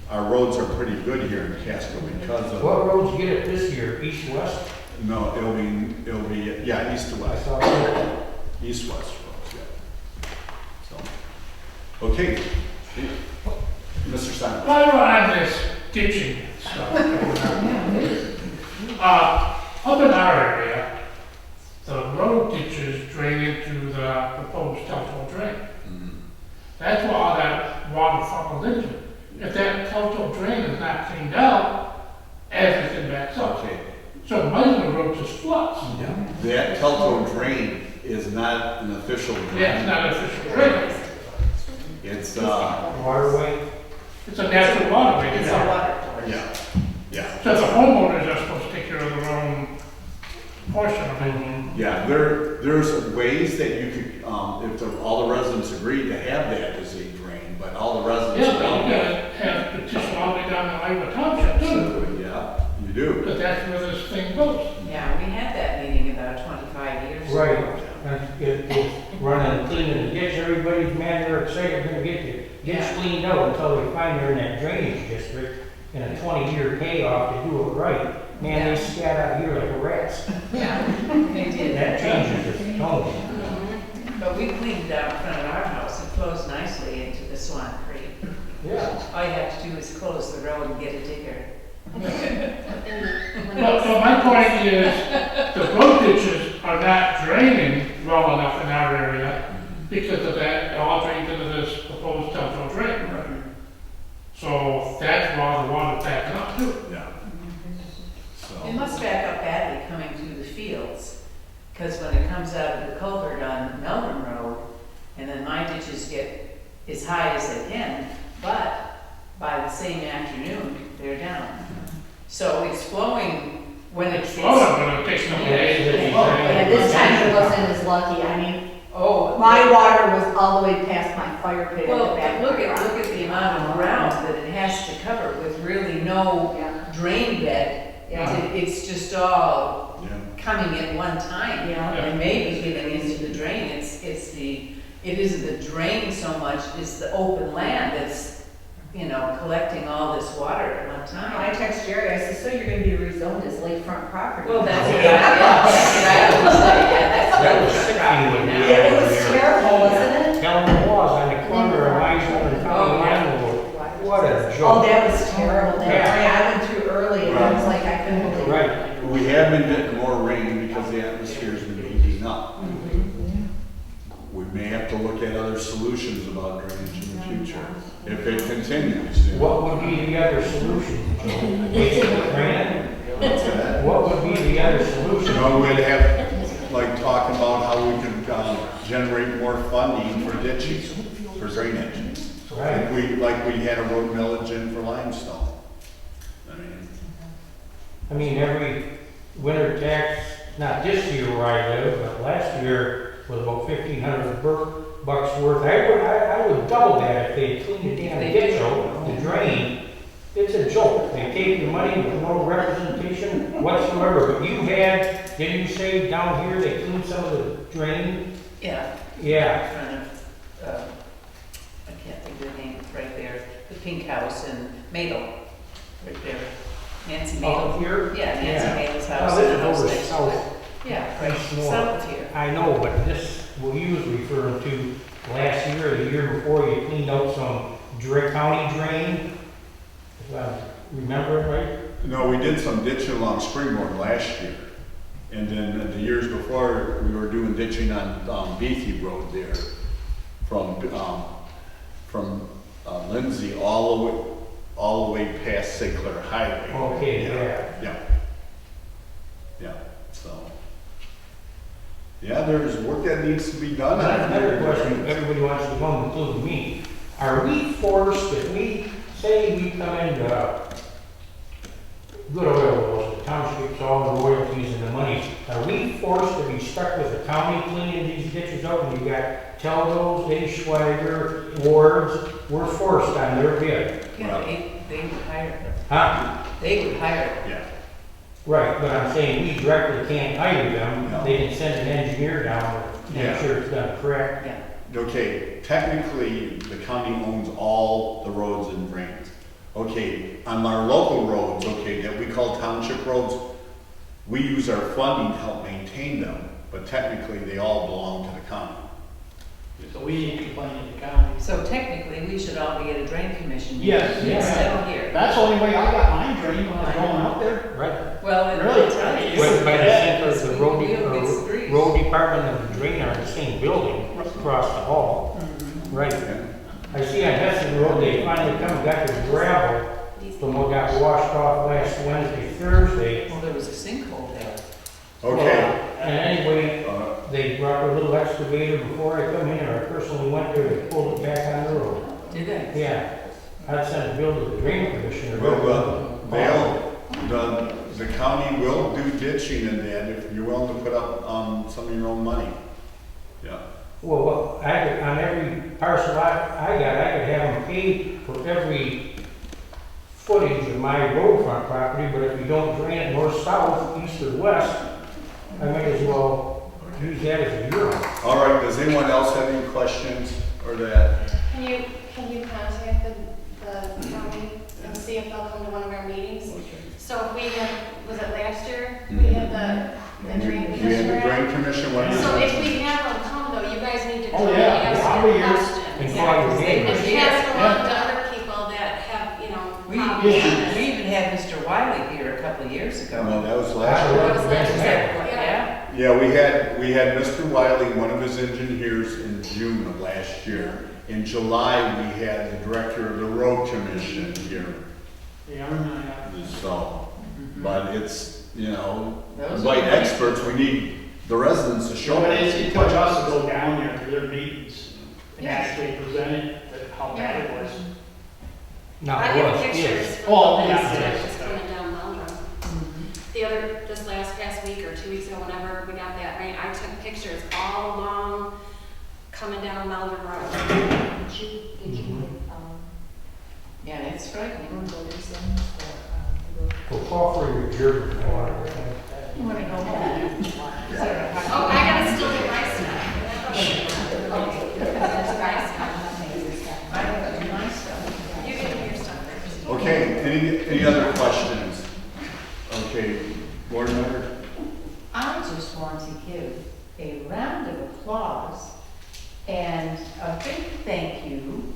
Speaker 1: Our roads are pretty good here in Casco because of.
Speaker 7: What roads get it this year? East, west?
Speaker 1: No, it'll be, yeah, east to
Speaker 7: I
Speaker 1: west,
Speaker 7: saw that.
Speaker 1: east-west roads, yeah. So, okay. Mr. Stein.
Speaker 12: While we're on this ditching stuff, up in our area, the road ditches drain into the proposed telephone drain. That's where all that water funnels into. If that telephone drain is not cleaned out, everything backs up.
Speaker 1: Okay.
Speaker 12: So most of the roads just floods.
Speaker 1: That Telto drain is not an official drain.
Speaker 12: Yeah, it's not official drainage.
Speaker 1: It's,
Speaker 7: Waterway.
Speaker 12: It's a natural waterway.
Speaker 2: It's a water.
Speaker 1: yeah, yeah.
Speaker 12: So the homeowners are supposed to take care of their own portion of it.
Speaker 1: Yeah, there's ways that you could, if all the residents agree to have that as a drain, but all the residents.
Speaker 12: Yeah, but you gotta have petition all the way down to Iowa Township too,
Speaker 1: Yeah, you do.
Speaker 12: because that's where this thing goes.
Speaker 2: Yeah, we had that meeting about 25 years ago.
Speaker 7: Right. It's running, cleaning the ditch. Everybody's mad, they're excited, they're gonna get the ditch
Speaker 2: Yeah.
Speaker 7: cleaned out until they find they're in that drainage district and a 20-year payoff to do it right. Man, they scat out here like rats.
Speaker 2: Yeah, they did.
Speaker 7: That changes the tone.
Speaker 2: But we cleaned it out in front of our house. It flows nicely into the Swan Creek.
Speaker 7: Yeah.
Speaker 2: All you have to do is close the road and get a digger.
Speaker 12: So my point is, the road ditches are not draining well enough in our area because of that, it all drains into this proposed telephone drain. So that's why the water's backing up too.
Speaker 1: Yeah.
Speaker 2: It
Speaker 1: So,
Speaker 2: must back up badly coming through the fields, because when it comes out of the culvert on Melbourne Road, and then my ditches get as high as they can, but by the same afternoon, they're down. So it's flowing when it's.
Speaker 12: Flowing, but it takes a couple days to flow.
Speaker 11: Yeah, this time it wasn't as lucky. I mean,
Speaker 2: Oh.
Speaker 11: my water was all the way past my fire pit. at the
Speaker 2: Well,
Speaker 11: back
Speaker 2: but
Speaker 11: of
Speaker 2: look
Speaker 11: my
Speaker 2: at
Speaker 11: garage.
Speaker 2: the amount of ground that it has to cover with really no
Speaker 11: Yeah.
Speaker 2: drain bed.
Speaker 11: Yeah.
Speaker 2: It's just all
Speaker 1: yeah.
Speaker 2: coming at one time.
Speaker 11: Yeah.
Speaker 2: And maybe getting into the drain, it isn't the drain so much, it's the open land collecting all this water at one
Speaker 9: And I
Speaker 2: time.
Speaker 9: text Jerry, I said, so you're gonna be rezoned as lakefront property?
Speaker 2: Well, that's what I always say, yeah, that's
Speaker 7: That
Speaker 2: what
Speaker 7: was
Speaker 2: it's
Speaker 7: 60
Speaker 2: property
Speaker 7: when
Speaker 2: now.
Speaker 7: we
Speaker 9: It was terrible, wasn't it?
Speaker 7: Down the walls on the corner of Limestone and County Line Road. What a
Speaker 9: Oh,
Speaker 7: joke.
Speaker 9: that was terrible. That
Speaker 7: Yeah.
Speaker 9: day I went through early and I was like, I couldn't believe it.
Speaker 7: Right.
Speaker 1: We have been getting more rain because the atmosphere's been heating up. We may have to look at other solutions about drainage in the future, if it continues.
Speaker 7: What would be the other solution? Make it granite?
Speaker 1: What's that?
Speaker 7: What would be the other solution?
Speaker 1: We'd have, like, talk about how we could generate more funding for ditching, for drainage.
Speaker 7: Right.
Speaker 1: Like we had a road millage in for limestone.
Speaker 7: I mean, every winter tax, not this year where I live, but last year was about $1,500 bucks worth. I would double that if they cleaned the damn ditch out, the drain. It's a joke. They take your money with no representation whatsoever. But you had, didn't you say down here they cleaned some of the drain?
Speaker 2: Yeah.
Speaker 7: Yeah.
Speaker 2: In front of, I can't think of the name, right there, the pink house in Madel, right there. Nancy Madel.
Speaker 7: Oh, here?
Speaker 2: Yeah, Nancy
Speaker 7: Yeah.
Speaker 2: Madel's
Speaker 7: Oh,
Speaker 2: house.
Speaker 7: this
Speaker 2: and
Speaker 7: is
Speaker 2: the house
Speaker 7: over
Speaker 2: next to
Speaker 7: south.
Speaker 2: it. Yeah, right,
Speaker 7: East north.
Speaker 2: south of here.
Speaker 7: I know, but this, what you was referring to last year, or the year before, you cleaned out some county drain, if I remember it right.
Speaker 1: No, we did some ditching along Springboard last year. And then the years before, we were doing ditching on Beatty Road there, from Lindsay all the way past St. Clair Highway.
Speaker 7: Okay,
Speaker 1: Yeah, so. Yeah, there's work that needs to be done.
Speaker 7: Another question, everybody wants to know, including me. Are we forced, if we, say we come into good oil wells, the townships, all the royalties and the money, are we forced to be stuck with the county cleaning these ditches out? And you got Teldos, Schwager, Wards, we're forced on their bid.
Speaker 2: Yeah, they would hire them.
Speaker 7: Huh?
Speaker 2: They would hire them.
Speaker 1: Yeah.
Speaker 7: Right, but I'm saying we directly can't hire them,
Speaker 1: No.
Speaker 7: they can send an engineer down to
Speaker 1: Yeah.
Speaker 7: make sure it's done correct.
Speaker 2: Yeah.
Speaker 1: Okay, technically, the county owns all the roads and drains. Okay, on our local roads, okay, that we call township roads, we use our funding to help maintain them, but technically, they all belong to the county.
Speaker 8: So we ain't complaining to the county.
Speaker 2: So technically, we should all be at a drain commission.
Speaker 8: Yes,
Speaker 2: meeting
Speaker 8: yeah.
Speaker 2: Instead of here.
Speaker 8: That's the only way I got mine drained when I was going up there.
Speaker 7: Right.
Speaker 2: Well,
Speaker 8: Really?
Speaker 2: it's right.
Speaker 7: But by the center of the
Speaker 2: We
Speaker 7: road,
Speaker 2: don't get streets.
Speaker 7: road department and the drain are in the same building across the hall. Right. I see on Hudson Road, they finally come, got the gravel from what got washed off last Wednesday, Thursday.
Speaker 2: Well, there was a sinkhole there.
Speaker 1: Okay,
Speaker 7: And anyway, they brought a little excavator before I come in, or I personally went there and pulled it back on the road.
Speaker 2: Did they?
Speaker 7: Yeah, I'd send a bill to the drain commissioner.
Speaker 1: the county will do ditching in that if you're willing to put up, some of your own money. Yeah.
Speaker 7: Well, on every parcel I could have them paid for every footage of my road front property, but if you don't drain it north, south, east, or west, I might as well use that as a euro.
Speaker 1: All right, does anyone else have any questions or that?
Speaker 5: Can you contact the county and see if they'll come to one of our meetings? So if we had, was it last year, we had the drain
Speaker 1: We had
Speaker 5: commissioner?
Speaker 1: the drain commission one.
Speaker 5: So if we have them come though, you guys need to
Speaker 8: Oh,
Speaker 5: come and
Speaker 8: yeah,
Speaker 5: ask
Speaker 8: I'll be
Speaker 5: your
Speaker 8: here.
Speaker 5: questions.
Speaker 7: And call your neighbors.
Speaker 5: And pass it along to other people that have,
Speaker 2: We
Speaker 5: problems.
Speaker 2: even had Mr. Wiley here a couple of years ago.
Speaker 1: No, that was
Speaker 7: I
Speaker 1: last year.
Speaker 7: would
Speaker 5: was that?
Speaker 7: recommend that.
Speaker 2: Yeah?
Speaker 1: Yeah, we had Mr. Wiley, one of his engineers, in June of last year. In July, we had the director of the road commission here.
Speaker 8: Yeah, I remember that.
Speaker 1: So, but it's,
Speaker 2: Those
Speaker 1: like
Speaker 2: are-
Speaker 1: experts, we need the residents to show
Speaker 8: So
Speaker 1: us.
Speaker 8: it took us to go down there to their meetings and actually present it, how bad it was.
Speaker 7: Now,
Speaker 4: I
Speaker 7: it
Speaker 4: have
Speaker 7: was,
Speaker 4: pictures
Speaker 7: yes.
Speaker 4: from
Speaker 8: Oh,
Speaker 4: the
Speaker 8: yeah.
Speaker 4: police just coming down Meldrum. This past week or 2 weeks ago, whenever we got that rain, I took pictures all along coming down Meldrum Road.
Speaker 2: Yeah, it's frightening.
Speaker 7: We'll call for your German water.
Speaker 2: You wanna go home?
Speaker 4: Oh, I gotta still get my stuff.
Speaker 2: I have my stuff.
Speaker 4: You get your
Speaker 2: applause. And a big thank you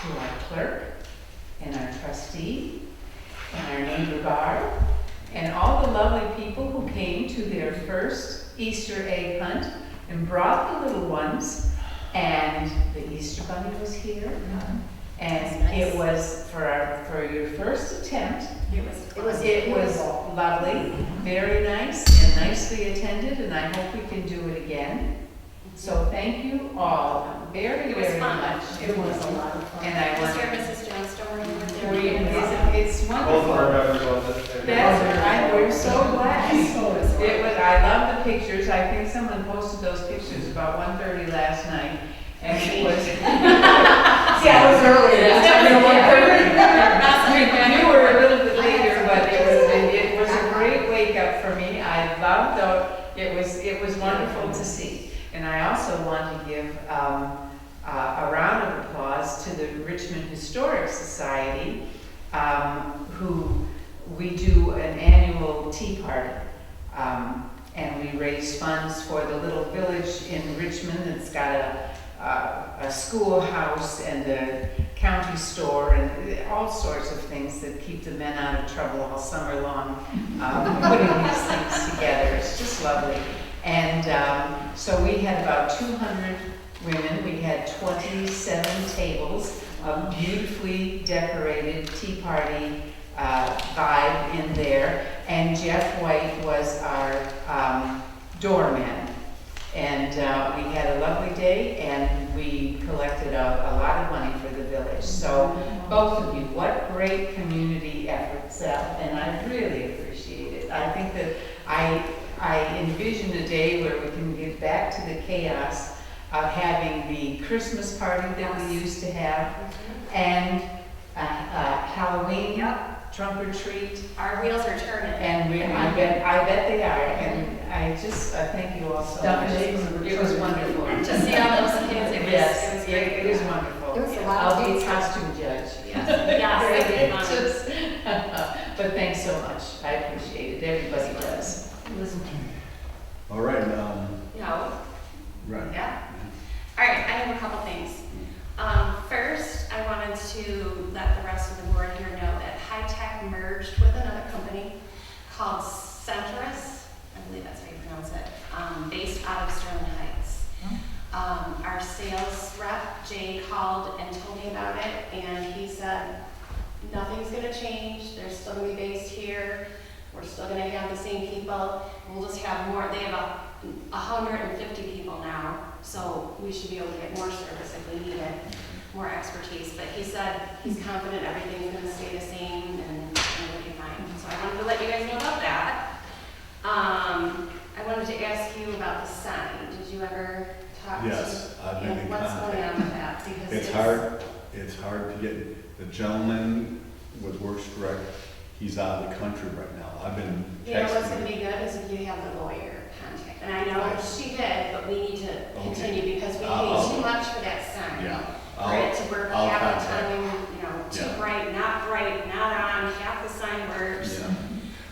Speaker 2: to our clerk and our trustee and our neighbor bar and all the lovely people who came to their first Easter egg hunt and brought the little ones. And the Easter bunny was here. And
Speaker 4: Nice.
Speaker 2: it was for your first attempt.
Speaker 4: It
Speaker 2: It was lovely, very nice and nicely attended, and I hope we can do it again. So thank you all very,
Speaker 4: It was
Speaker 2: very
Speaker 4: fun.
Speaker 2: much.
Speaker 9: It was a lot of fun.
Speaker 2: And I
Speaker 4: Mr.
Speaker 2: want
Speaker 4: and Mrs. Johnstone were
Speaker 2: to,
Speaker 4: there.
Speaker 2: it's
Speaker 10: Both of our
Speaker 2: wonderful.
Speaker 10: members loved it.
Speaker 2: That's right, we're so glad.
Speaker 9: So
Speaker 2: It was, I love the pictures, I think someone posted those pictures about 1:30 last night, and it was.
Speaker 9: See, I was early.
Speaker 2: You were a little bit later, but it was a great wake up for me. I loved it was wonderful to see. And I also want to give a round of applause to the Richmond Historic Society, who we do an annual tea party. And we raise funds for the little village in Richmond that's got a schoolhouse and a county store and all sorts of things that keep the men out of trouble all summer long, putting these things together. It's just lovely. And so we had about 200 women. We had 27 tables, a beautifully decorated tea party vibe in there. And Jeff White was our doorman. And we had a lovely day, and we collected a lot of money for the village. So both of you, what great community efforts, and I really appreciate it. I think that I envision a day where we can get back to the chaos of having the Christmas party that we used to have, and Halloween, trunk or treat.
Speaker 4: Our wheels are turning.
Speaker 2: And I bet they are, and I just thank you all so much. It was wonderful.
Speaker 4: To see all those kids, it was
Speaker 2: Yes,
Speaker 4: great.
Speaker 2: it was wonderful.
Speaker 11: It was a lot of
Speaker 2: I'll be
Speaker 11: fun.
Speaker 2: costume judge.
Speaker 4: Yes, yes, it was fun.
Speaker 2: But thanks so much, I appreciate it, everybody does.
Speaker 9: Listen to me.
Speaker 1: All right,
Speaker 4: No,
Speaker 1: right.
Speaker 4: yeah. All right, I have a couple things. First, I wanted to let the rest of the board here know that High Tech merged with another company called Centris, I believe that's how you pronounce it, based out of Sterling Heights. Our sales rep, Jay, called and told me about it, and he said, nothing's gonna change, they're still gonna be based here, we're still gonna have the same people, we'll just have more, they have 150 people now, so we should be able to get more service if we need it, more expertise. But he said he's confident everything's gonna stay the same and it'll be fine. So I wanted to let you guys know about that. I wanted to ask you about the sign. Did you ever talk to?
Speaker 1: Yes, I've been in
Speaker 4: What's going
Speaker 1: contact.
Speaker 4: on with that? Because
Speaker 1: It's hard to get, the gentleman with Works Direct, he's out of the country right now. I've been
Speaker 4: You know what's gonna
Speaker 1: texting.
Speaker 4: be good is if you have the lawyer contact. And I know she did, but we need to continue because we pay too much for that sign.
Speaker 1: Yeah.
Speaker 4: For it to work
Speaker 1: I'll
Speaker 4: half the
Speaker 1: contact.
Speaker 4: time, you know, too
Speaker 1: Yeah.
Speaker 4: bright, not on, half the sign works.
Speaker 1: Yeah.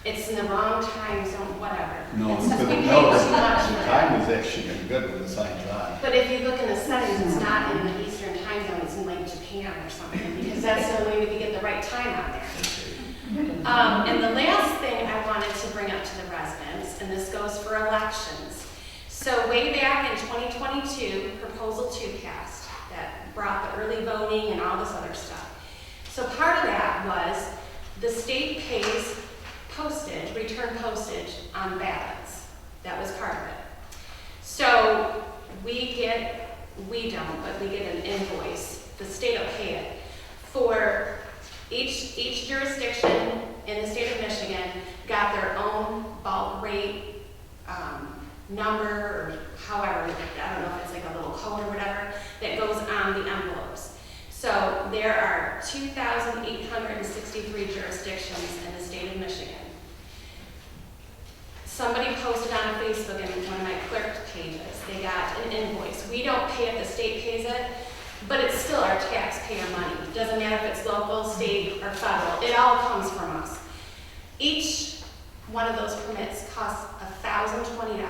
Speaker 4: It's in the wrong time zone, whatever.
Speaker 1: No,
Speaker 4: It's just we pay
Speaker 1: no,
Speaker 4: too much
Speaker 1: the
Speaker 4: for
Speaker 1: time
Speaker 4: that.
Speaker 1: is actually been good with the sign's on.
Speaker 4: But if you look in the settings, it's not in the Eastern time zone, it's in like Japan or something, because that's the only way we can get the right time on there. And the last thing I wanted to bring up to the residents, and this goes for elections. So way back in 2022, Proposal 2 passed that brought the early voting and all this other stuff. So part of that was the state pays postage, return postage on ballots. That was part of it. So we don't, but we get an invoice. The state will pay it for each jurisdiction in the state of Michigan got their own bulk rate number, or however, I don't know if it's like a little code or whatever, that goes on the envelopes. So there are 2,863 jurisdictions in the state of Michigan. Somebody posted on Facebook in one of my clerk pages, they got an invoice. We don't pay it, the state pays it, but it's still our taxpayer money. Doesn't matter if it's local, state, or federal, it all comes from us. Each one of those permits costs $1,020.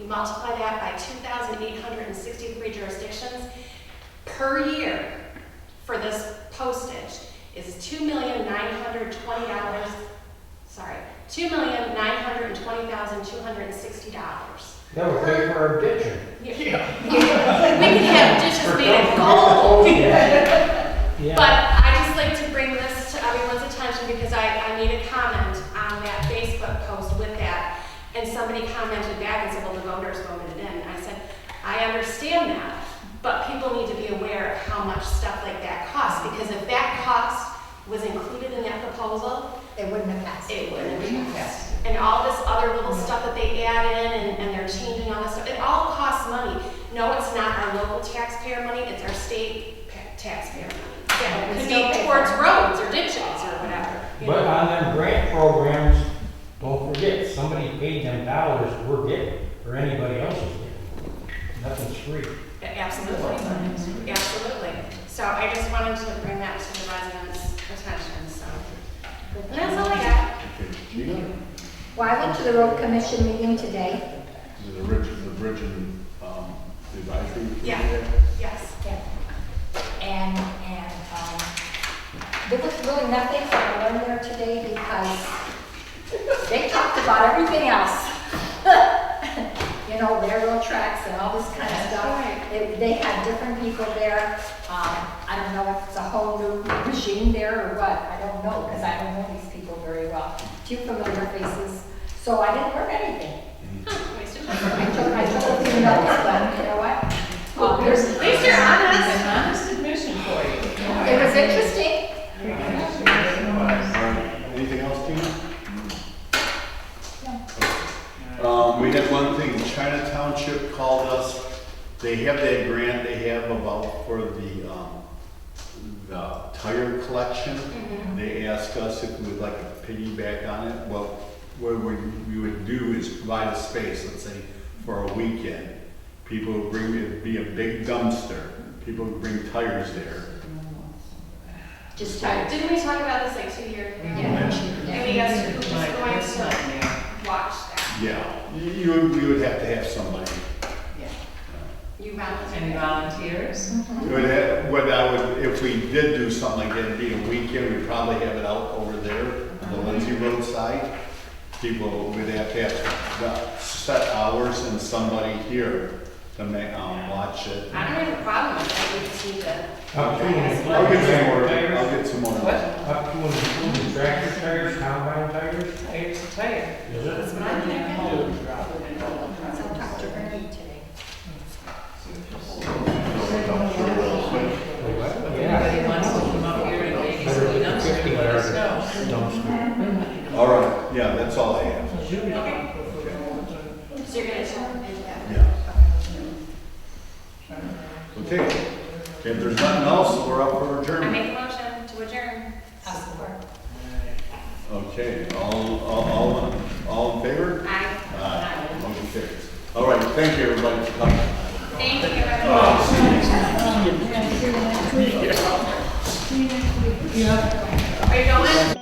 Speaker 4: You multiply that by 2,863 jurisdictions per year for this postage is $2,920,260.
Speaker 7: That would pay for our ditching.
Speaker 4: We can have dishes made of gold.
Speaker 7: Yeah.
Speaker 4: But I just like to bring this to everyone's attention because I made a comment on that Facebook post with that. And somebody commented back and said, well, the voters voted it in. I said, I understand that, but people need to be aware of how much stuff like that costs. Because if that cost was included in that proposal,
Speaker 11: It wouldn't have passed.
Speaker 4: it wouldn't have passed. And all this other little stuff that they add in and they're changing all this stuff, it all costs money. No, it's not our local taxpayer money, it's our state taxpayer money. Yeah, it could be towards roads or ditches or whatever.
Speaker 7: But on them grant programs, don't forget, somebody paid them dollars we're getting, or anybody else is getting. Nothing's free.
Speaker 4: Absolutely, absolutely. So I just wanted to bring that to the residents' attention, so. And that's all I got.
Speaker 1: Okay, Gina?
Speaker 11: Well, I went to the road commission meeting today.
Speaker 1: Is it the bridge and, advisory?
Speaker 4: Yeah. Yes.
Speaker 11: And there was really nothing to learn there today because they talked about everything else. You know, railroad tracks and all this kind of stuff. They had different people there. I don't know if it's a whole new machine there or what. I don't know because I don't know these people very well. Few familiar faces. So I didn't learn anything.
Speaker 4: Wasted
Speaker 11: I
Speaker 4: time.
Speaker 11: took a few notes, but you know what? There's,
Speaker 2: At least you're honest. An honest admission for you.
Speaker 11: it was interesting.
Speaker 1: Anything else, Tina? We had one thing, China Township called us, they have that grant they have about for the tire collection. They asked us if we would like to piggyback on it. Well, what we would do is provide a space, let's say, for a weekend. People would bring, it'd be a big dumpster, people would bring tires there.
Speaker 11: Just tired.
Speaker 4: Didn't we talk about this like 2 years ago? And we asked who was going to watch that.
Speaker 1: Yeah, we would have to have somebody.
Speaker 4: You volunteered.
Speaker 2: Any volunteers?
Speaker 1: If we did do something like that, it'd be a weekend, we'd probably have it out over there on the Lindsay Road side. People would have to have set hours and somebody here to watch it.
Speaker 4: I don't have a problem with that, we just need to.
Speaker 1: I'll get some more.
Speaker 7: Up to and including tractor tires, combine tires?
Speaker 2: Tires to tire.
Speaker 7: Is
Speaker 4: That's
Speaker 7: it?
Speaker 4: what I'm thinking.
Speaker 11: So I talked to Ernie today.
Speaker 2: Anybody wants to come up here and maybe see the dumpster, let us know.
Speaker 1: All right, yeah, that's all I have.
Speaker 4: So you're gonna jump into that?
Speaker 1: Yeah. Okay, if there's nothing else, we're up for
Speaker 4: I
Speaker 1: adjournment.
Speaker 4: make a motion to adjourn.
Speaker 1: Okay, all in favor?
Speaker 4: Aye.
Speaker 1: Motion carries. All right, thank you, everybody, for coming.
Speaker 4: Thank you, everyone. Are you going?